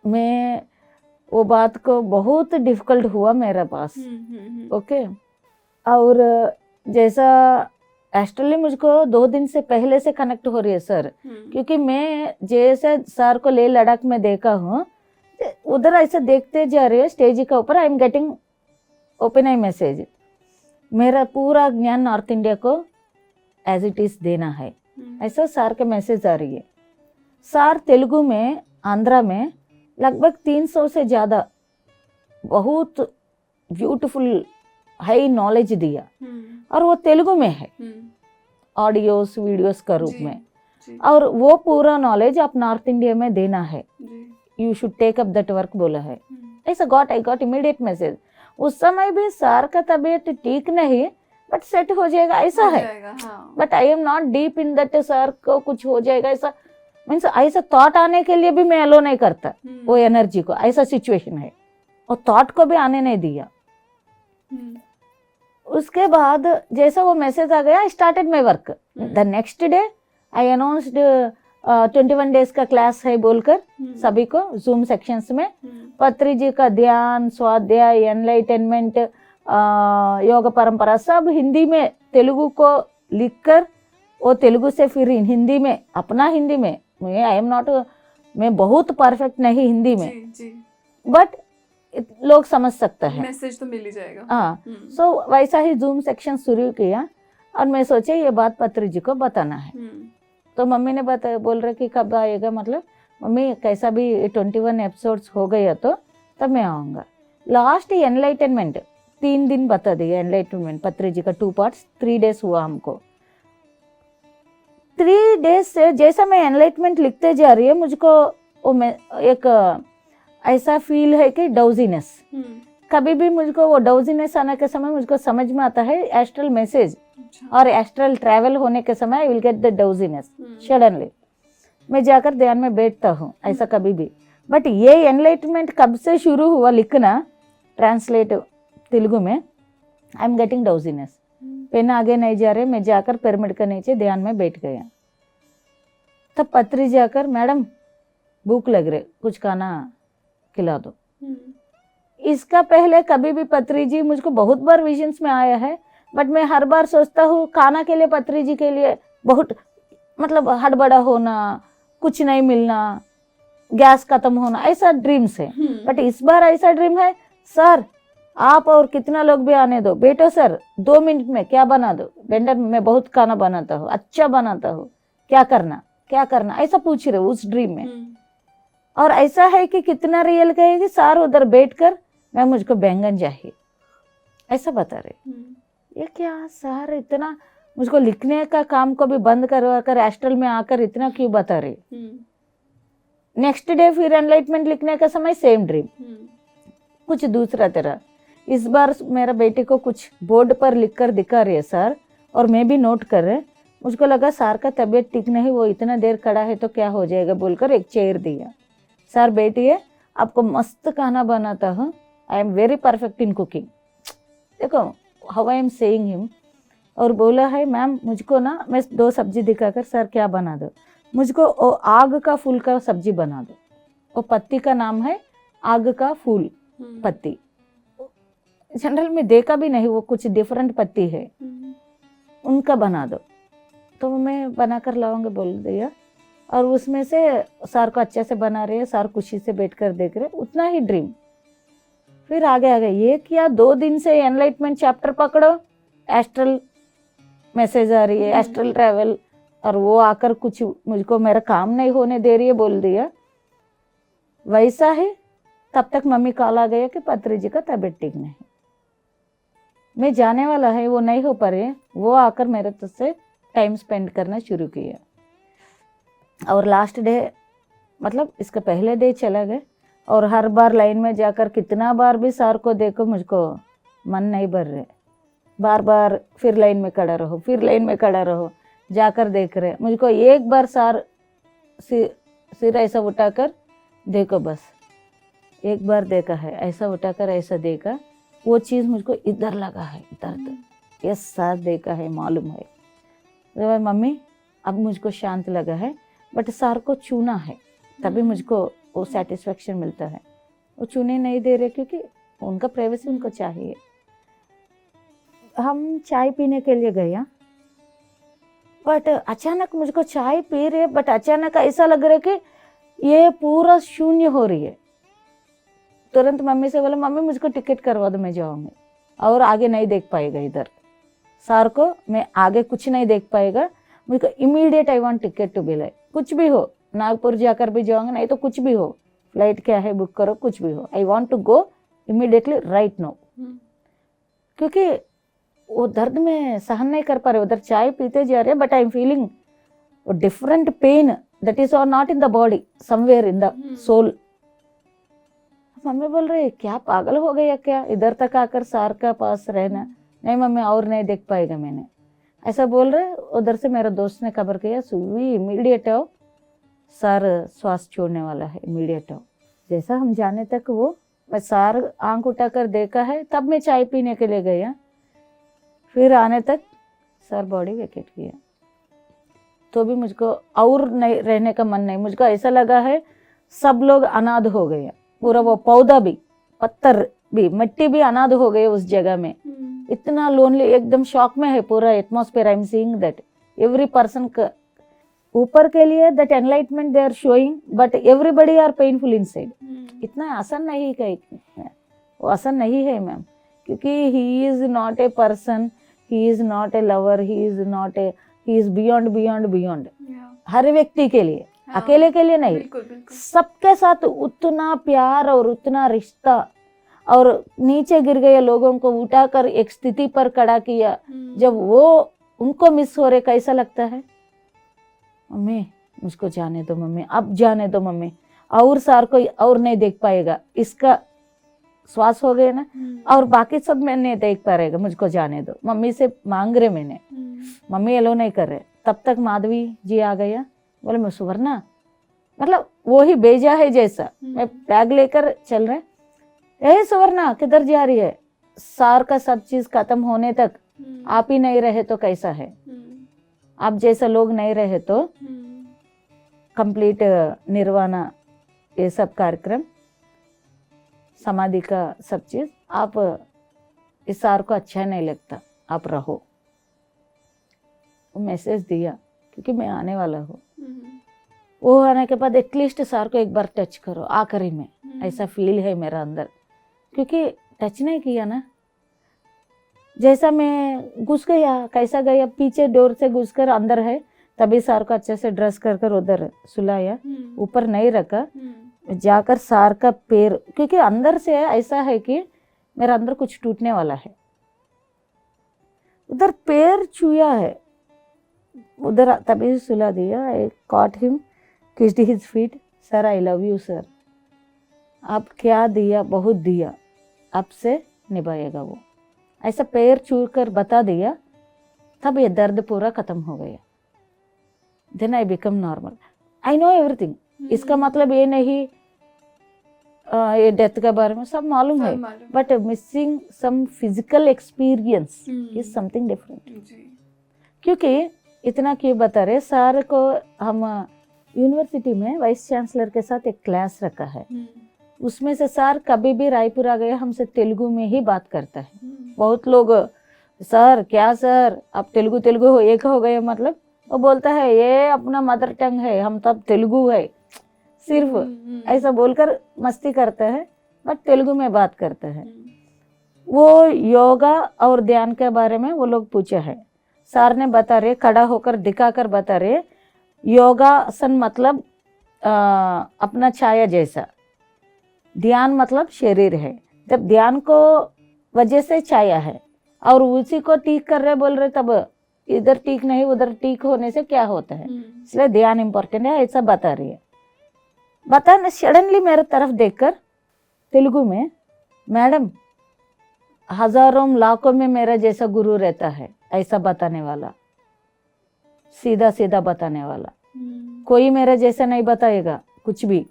मैं वो बात को बहुत डिफिकल्ट हुआ मेरे पास। ओके। और जैसा एस्ट्रली मुझको 2 दिन से पहले से कनेक्ट हो रही है सर, क्योंकि मैं जैसे सर को ले लद्दाख में देखा हूँ, उधर ऐसे देखते जा रही है स्टेज के ऊपर, I am getting open I message, मेरा पूरा ज्ञान नॉर्थ इंडिया को एज इट इज देना है, ऐसा सर के मैसेज आ रही है। सर तेलुगु में, आंध्रा में लगभग 300 से ज़्यादा बहुत ब्यूटीफुल हाई नॉलेज दिया, और वो तेलुगु में है, ऑडियोस वीडियोस का रूप में, और वो पूरा नॉलेज आप नॉर्थ इंडिया में देना है, you should take up that work बोला है। ऐसा आई गॉट इमीडिएट मैसेज। उस समय भी सर का तबीयत ठीक नहीं, बट सेट हो जाएगा ऐसा है, but I am not deep in that sir को कुछ हो जाएगा ऐसा, मीन्स ऐसा थॉट आने के लिए भी मैं अलो नहीं करता वो एनर्जी को, ऐसा सिचुएशन है, और थॉट को भी आने नहीं दिया। उसके बाद जैसा वो मैसेज आ गया, I started my work. The next day I announced 21 days का क्लास है बोलकर सभी को जूम सेक्शंस में, पत्री जी का ध्यान, स्वाध्याय, एनलाइटनमेंट, योग परंपरा सब हिंदी में तेलुगु को लिखकर, वो तेलुगु से फिर हिंदी में, अपना हिंदी में, आई एम नॉट, मैं बहुत परफेक्ट नहीं हिंदी में, बट लोग समझ सकता है, मैसेज तो मिल ही जाएगा। हाँ, सो वैसा ही जूम सेक्शन शुरू किया, और मैं सोचे ये बात पत्री जी को बताना है। तो मम्मी ने बताया, बोल रहे कि कब आएगा, मतलब मम्मी कैसा भी 21 एपिसोड्स हो गया तो तब मैं आऊँगा। लास्ट एनलाइटनमेंट 3 दिन बता दिया, एनलाइटनमेंट पत्री जी का 2 पार्ट्स, 3 डेज हुआ हमको। 3 डेज से जैसा मैं एनलाइटमेंट लिखते जा रही है, मुझको वो एक ऐसा फील है कि डाउजीनेस, कभी भी मुझको वो डाउजीनेस आने के समय मुझको समझ में आता है एस्ट्रल मैसेज, और एस्ट्रल ट्रैवल होने के समय I will get the drowsiness suddenly, मैं जाकर ध्यान में बैठता हूँ, ऐसा कभी भी। बट ये एनलाइटमेंट कब से शुरू हुआ लिखना, ट्रांसलेट तेलुगु में, आई एम गेटिंग डाउजीनेस, पेन आगे नहीं जा रहे, मैं जाकर पिरामिड के नीचे ध्यान में बैठ गया। तब पत्री जाकर, मैडम भूख लग रही, कुछ खाना खिला दो। इसका पहले कभी भी पत्री जी मुझको बहुत बार विजन्स में आया है, बट मैं हर बार सोचता हूँ खाना के लिए पत्री जी के लिए बहुत, मतलब हड़बड़ा होना, कुछ नहीं मिलना, गैस खत्म होना, ऐसा ड्रीम्स है। बट इस बार ऐसा ड्रीम है, सर आप और कितना लोग भी आने दो, बेटो सर 2 मिनट में क्या बना दो, वेंडर मैं बहुत खाना बनाता हूँ, अच्छा बनाता हूँ, क्या करना, ऐसा पूछ रहे उस ड्रीम में। और ऐसा है कि कितना रियल कहेगी, सर उधर बैठकर मैं मुझको बैंगन चाहिए, ऐसा बता रहे। ये क्या सर इतना मुझको लिखने का काम को भी बंद करवा कर एस्ट्रल में आकर इतना क्यों बता रहे। नेक्स्ट डे फिर एनलाइटमेंट लिखने का समय सेम ड्रीम, कुछ दूसरा तरह। इस बार मेरा बेटे को कुछ बोर्ड पर लिख कर दिखा रही है सर, और मैं भी नोट कर रहे। मुझको लगा सर का तबीयत ठीक नहीं, वो इतना देर खड़ा है तो क्या हो जाएगा बोलकर एक चेयर दिया। सर बैठिए, आपको मस्त खाना बनाता हूँ, I am very perfect in cooking, देखो how I am saying him. और बोला है मैम मुझको ना, मैं 2 सब्जी दिखाकर, सर क्या बना दो, मुझको वो आग का फूल का सब्जी बना दो, वो पत्ती का नाम है आग का फूल पत्ती, जनरल में देखा भी नहीं, वो कुछ डिफरेंट पत्ती है, उनका बना दो। तो मैं बना कर लाऊंगा बोल दिया, और उसमें से सर को अच्छे से बना रहे हैं, सर खुशी से बैठकर देख रहे, उतना ही ड्रीम। फिर आगे ये किया, 2 दिन से एनलाइटमेंट चैप्टर पकड़ो, एस्ट्रल मैसेज आ रही है, एस्ट्रल ट्रैवल, और वो आकर कुछ मुझको मेरा काम नहीं होने दे रही है बोल दिया। वैसा ही तब तक मम्मी कॉल आ गया कि पत्री जी का तबीयत ठीक नहीं, मैं जाने वाला है, वो नहीं हो पा रहे। वो आकर मेरे तो से टाइम स्पेंड करना शुरू किया, और लास्ट डे, मतलब इसका पहले डे चला गया, और हर बार लाइन में जाकर कितना बार भी सर को देखो मुझको मन नहीं भर रहे, बार बार फिर लाइन में खड़ा रहो, फिर लाइन में खड़ा रहो, जाकर देख रहे। मुझको एक बार सर सिर ऐसा उठाकर देखो, बस एक बार देखा है, ऐसा उठाकर ऐसा देखा, वो चीज़ मुझको इधर लगा है, दर्द, यस सर देखा है, मालूम है। तो मम्मी अब मुझको शांत लगा है, बट सर को चूना है, तभी मुझको वो सेटिस्फेक्शन मिलता है। वो चूने नहीं दे रहे क्योंकि उनका प्राइवेसी उनको चाहिए। हम चाय पीने के लिए गए, बट अचानक मुझको चाय पी रहे, बट अचानक ऐसा लग रहा है कि ये पूरा शून्य हो रही है। तुरंत मम्मी से बोला, मम्मी मुझको टिकट करवा दो, मैं जाऊंगी, और आगे नहीं देख पाएगा इधर सर को, मैं आगे कुछ नहीं देख पाएगा, मुझको immediate I want ticket to be like, कुछ भी हो, नागपुर जाकर भी जाऊंगा, नहीं तो कुछ भी हो, फ्लाइट क्या है बुक करो, कुछ भी हो, I want to go immediately right now. क्योंकि वो दर्द में सहन नहीं कर पा रहे, उधर चाय पीते जा रहे, but I am feeling different pain that is or not in the body, somewhere in the soul. Mummy बोल रहे क्या पागल हो गया क्या, इधर तक आकर सार का पास रहना। नहीं मम्मी और नहीं देख पाएगा मैंने, ऐसा बोल रहे। उधर से मेरा दोस्त ने खबर किया, सुवी इमीडिएट आओ, सार श्वास छोड़ने वाला है, इमीडिएट आओ। जैसा हम जाने तक वो मैं सार आंख उठाकर देखा है, तब मैं चाय पीने के लिए गया, फिर आने तक सर बॉडी वेकेट किया। तो भी मुझको और नहीं रहने का मन नहीं, मुझको ऐसा लगा है सब लोग अनाथ हो गए, पूरा वो पौधा भी, पत्थर भी, मिट्टी भी अनाथ हो गए उस जगह में। इतना लोनली, एकदम शॉक में है पूरा atmosphere. I am seeing that every person ऊपर के लिए that enlightenment they are showing, but everybody are painful inside. इतना आसान नहीं है, वो आसान नहीं है मैम, क्योंकि he is not a person, he is not a lover, he is beyond beyond beyond. हर व्यक्ति के लिए, अकेले के लिए नहीं, सबके साथ उतना प्यार और उतना रिश्ता, और नीचे गिर गए लोगों को उठाकर एक स्थिति पर खड़ा किया। जब वो उनको मिस हो रहे, कैसा लगता है? मम्मी मुझको जाने दो मम्मी, अब जाने दो मम्मी, और सार को और नहीं देख पाएगा, इसका श्वास हो गए ना, और बाकी सब मैं नहीं देख पा रहेगा, मुझको जाने दो। मम्मी से मांग रहे मैंने, मम्मी एलो नहीं कर रहे। तब तक माधवी जी आ गया, बोले मैं सुवर्णा, मतलब वो ही भेजा है जैसा। मैं बैग लेकर चल रहे, ए सुवर्णा किधर जा रही है? सार का सब चीज खत्म होने तक आप ही नहीं रहे तो कैसा है? आप जैसा लोग नहीं रहे तो कंप्लीट निर्वाणा, ये सब कार्यक्रम, समाधि का सब चीज, आप इस सार को अच्छा नहीं लगता, आप रहो। वो मैसेज दिया क्योंकि मैं आने वाला हूँ। वो आने के बाद एटलीस्ट सार को एक बार टच करो आखिरी में, ऐसा फील है मेरा अंदर, क्योंकि टच नहीं किया ना, जैसा मैं घुस गया, कैसा गया, पीछे डोर से घुसकर अंदर है, तभी सार को अच्छे से ड्रेस कर कर उधर सुलाया, ऊपर नहीं रखा, जाकर सार का पैर, क्योंकि अंदर से ऐसा है कि मेरा अंदर कुछ टूटने वाला है, उधर पैर छुआ है, उधर तभी सुला दिया। आई cot him, kissed his feet, sir I love you sir, आप क्या दिया, बहुत दिया, अब से निभाएगा वो, ऐसा पैर छू कर बता दिया। तब ये दर्द पूरा खत्म हो गया। Then I become normal, I know everything. इसका मतलब ये नहीं ये डेथ के बारे में सब मालूम है, but missing some physical experience is something different. क्योंकि इतना क्यों बता रहे, सर को हम यूनिवर्सिटी में वाइस चांसलर के साथ एक क्लास रखा है, उसमें से सर कभी भी रायपुर आ गया हमसे तेलुगु में ही बात करता है। बहुत लोग सर क्या सर आप तेलुगु हो, एक हो गए मतलब, वो बोलता है ये अपना मदर टंग है, हम तब तेलुगु है, सिर्फ ऐसा बोलकर मस्ती करता है, बट तेलुगु में बात करता है। वो योगा और ध्यान के बारे में वो लोग पूछे है, सर ने बता रहे, खड़ा होकर दिखाकर बता रहे, योगासन मतलब अपना छाया जैसा, ध्यान मतलब शरीर है, जब ध्यान को वजह से छाया है और उसी को ठीक कर रहे बोल रहे, तब इधर ठीक नहीं उधर ठीक होने से क्या होता है, इसलिए ध्यान इंपॉर्टेंट है, ऐसा बता रही है। बताना सडनली मेरे तरफ देखकर तेलुगु में, मैडम हजारों लाखों में मेरा जैसा गुरु रहता है, ऐसा बताने वाला, सीधा सीधा बताने वाला, कोई मेरा जैसा नहीं बताएगा कुछ भी,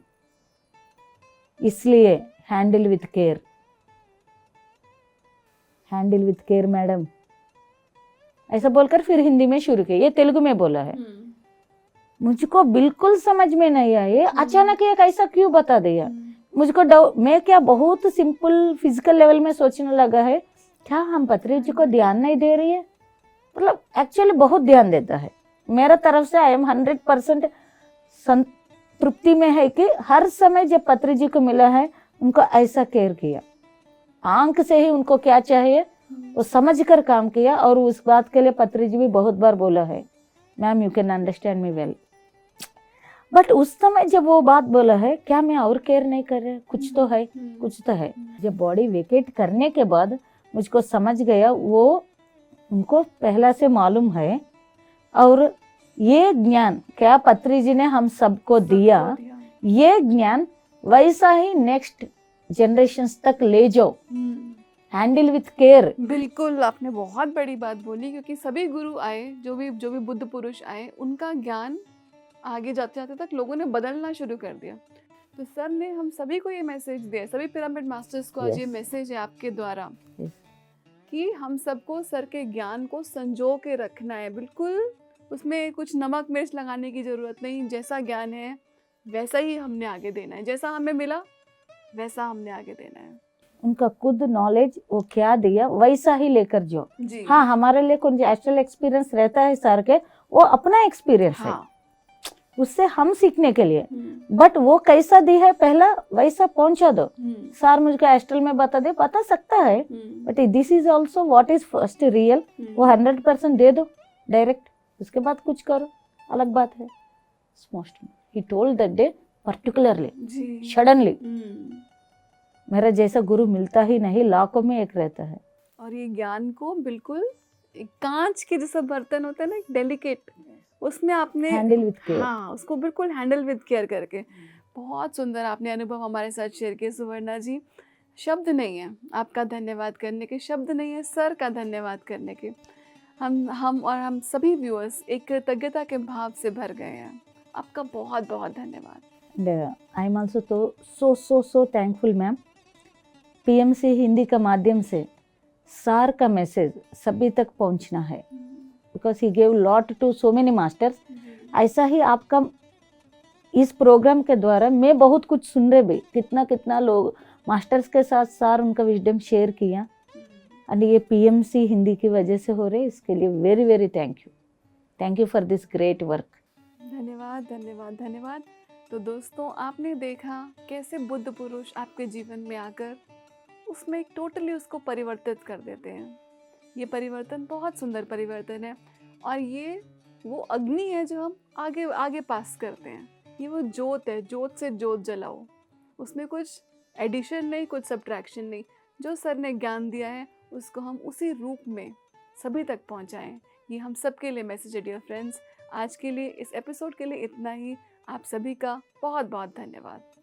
इसलिए handle with care, handle with care madam, ऐसा बोलकर फिर हिंदी में शुरू किया। ये तेलुगु में बोला है, मुझको बिल्कुल समझ में नहीं आया, अचानक एक ऐसा क्यों बता दिया। मुझको डाउट, मैं क्या बहुत सिंपल फिजिकल लेवल में सोचने लगा है, क्या हम पत्री जी को ध्यान नहीं दे रही है, मतलब एक्चुअली बहुत ध्यान देता है। मेरा तरफ से आई एम 100% संतृप्ति में है कि हर समय जब पत्री जी को मिला है उनको ऐसा केयर किया, आंख से ही उनको क्या चाहिए वो समझ कर काम किया। और उस बात के लिए पत्री जी भी बहुत बार बोला है, ma'am you can understand me well. But उस समय जब वो बात बोला है, क्या मैं और केयर नहीं कर रहा, कुछ तो है, कुछ तो है। जब बॉडी वेकेट करने के बाद मुझको समझ गया वो उनको पहला से मालूम है। और ये ज्ञान क्या पत्री जी ने हम सबको दिया, ये ज्ञान वैसा ही नेक्स्ट जनरेशंस तक ले जाओ, हैंडल विथ केयर। बिल्कुल, आपने बहुत बड़ी बात बोली, क्योंकि सभी गुरु आए, जो भी बुद्ध पुरुष आए, उनका ज्ञान आगे जाते जाते तक लोगों ने बदलना शुरू कर दिया। तो सर ने हम सभी को ये मैसेज दिया, सभी पिरामिड मास्टर्स को आज ये मैसेज है आपके द्वारा कि हम सबको सर के ज्ञान को संजो के रखना है। बिल्कुल उसमें कुछ नमक मिर्च लगाने की जरूरत नहीं, जैसा ज्ञान है वैसा ही हमने आगे देना है, जैसा हमें मिला वैसा हमने आगे देना है। उनका खुद नॉलेज वो क्या दिया वैसा ही लेकर जो। हाँ, हमारे लिए कुछ एस्ट्रल एक्सपीरियंस रहता है सर के, वो अपना एक्सपीरियंस है, उससे हम सीखने के लिए। बट वो कैसा दी है पहला वैसा पहुंचा दो। सर मुझको एस्ट्रल में बता सकता है, but this is also what is first real, वो 100% दे दो डायरेक्ट, उसके बाद कुछ करो अलग बात है। He told that day particularly, suddenly. मेरा जैसा गुरु मिलता ही नहीं, लाखों में एक रहता है। और ये ज्ञान को बिल्कुल कांच के जैसा बर्तन होता है ना, डेलिकेट, उसमें आपने हैंडल विद केयर। हाँ, उसको बिल्कुल हैंडल विद केयर करके बहुत सुंदर आपने अनुभव हमारे साथ शेयर किए सुवर्णा जी। शब्द नहीं है आपका धन्यवाद करने के, शब्द नहीं है सर का धन्यवाद करने के। हम सभी व्यूअर्स एक कृतज्ञता के भाव से भर गए हैं। आपका बहुत बहुत धन्यवाद। आई एम ऑल्सो तो so thankful ma'am. PMC Hindi का माध्यम से सार का मैसेज सभी तक पहुंचना है, because he gave lot to so many masters. ऐसा ही आपका इस प्रोग्राम के द्वारा मैं बहुत कुछ सुन रहे भी, कितना लोग मास्टर्स के साथ सार उनका विजडम शेयर किया, और ये पीएमसी हिंदी की वजह से हो रहे, इसके लिए very very thank you for this great work. धन्यवाद धन्यवाद धन्यवाद। तो दोस्तों, आपने देखा कैसे बुद्ध पुरुष आपके जीवन में आकर उसमें एक टोटली उसको परिवर्तित कर देते हैं। ये परिवर्तन बहुत सुंदर परिवर्तन है, और ये वो अग्नि है जो हम आगे आगे पास करते हैं। ये वो जोत है, जोत से जोत जलाओ, उसमें कुछ एडिशन नहीं, कुछ सब्ट्रैक्शन नहीं। जो सर ने ज्ञान दिया है उसको हम उसी रूप में सभी तक पहुंचाएं। ये हम सब के लिए मैसेज है डियर फ्रेंड्स। आज के लिए इस एपिसोड के लिए इतना ही। आप सभी का बहुत बहुत धन्यवाद।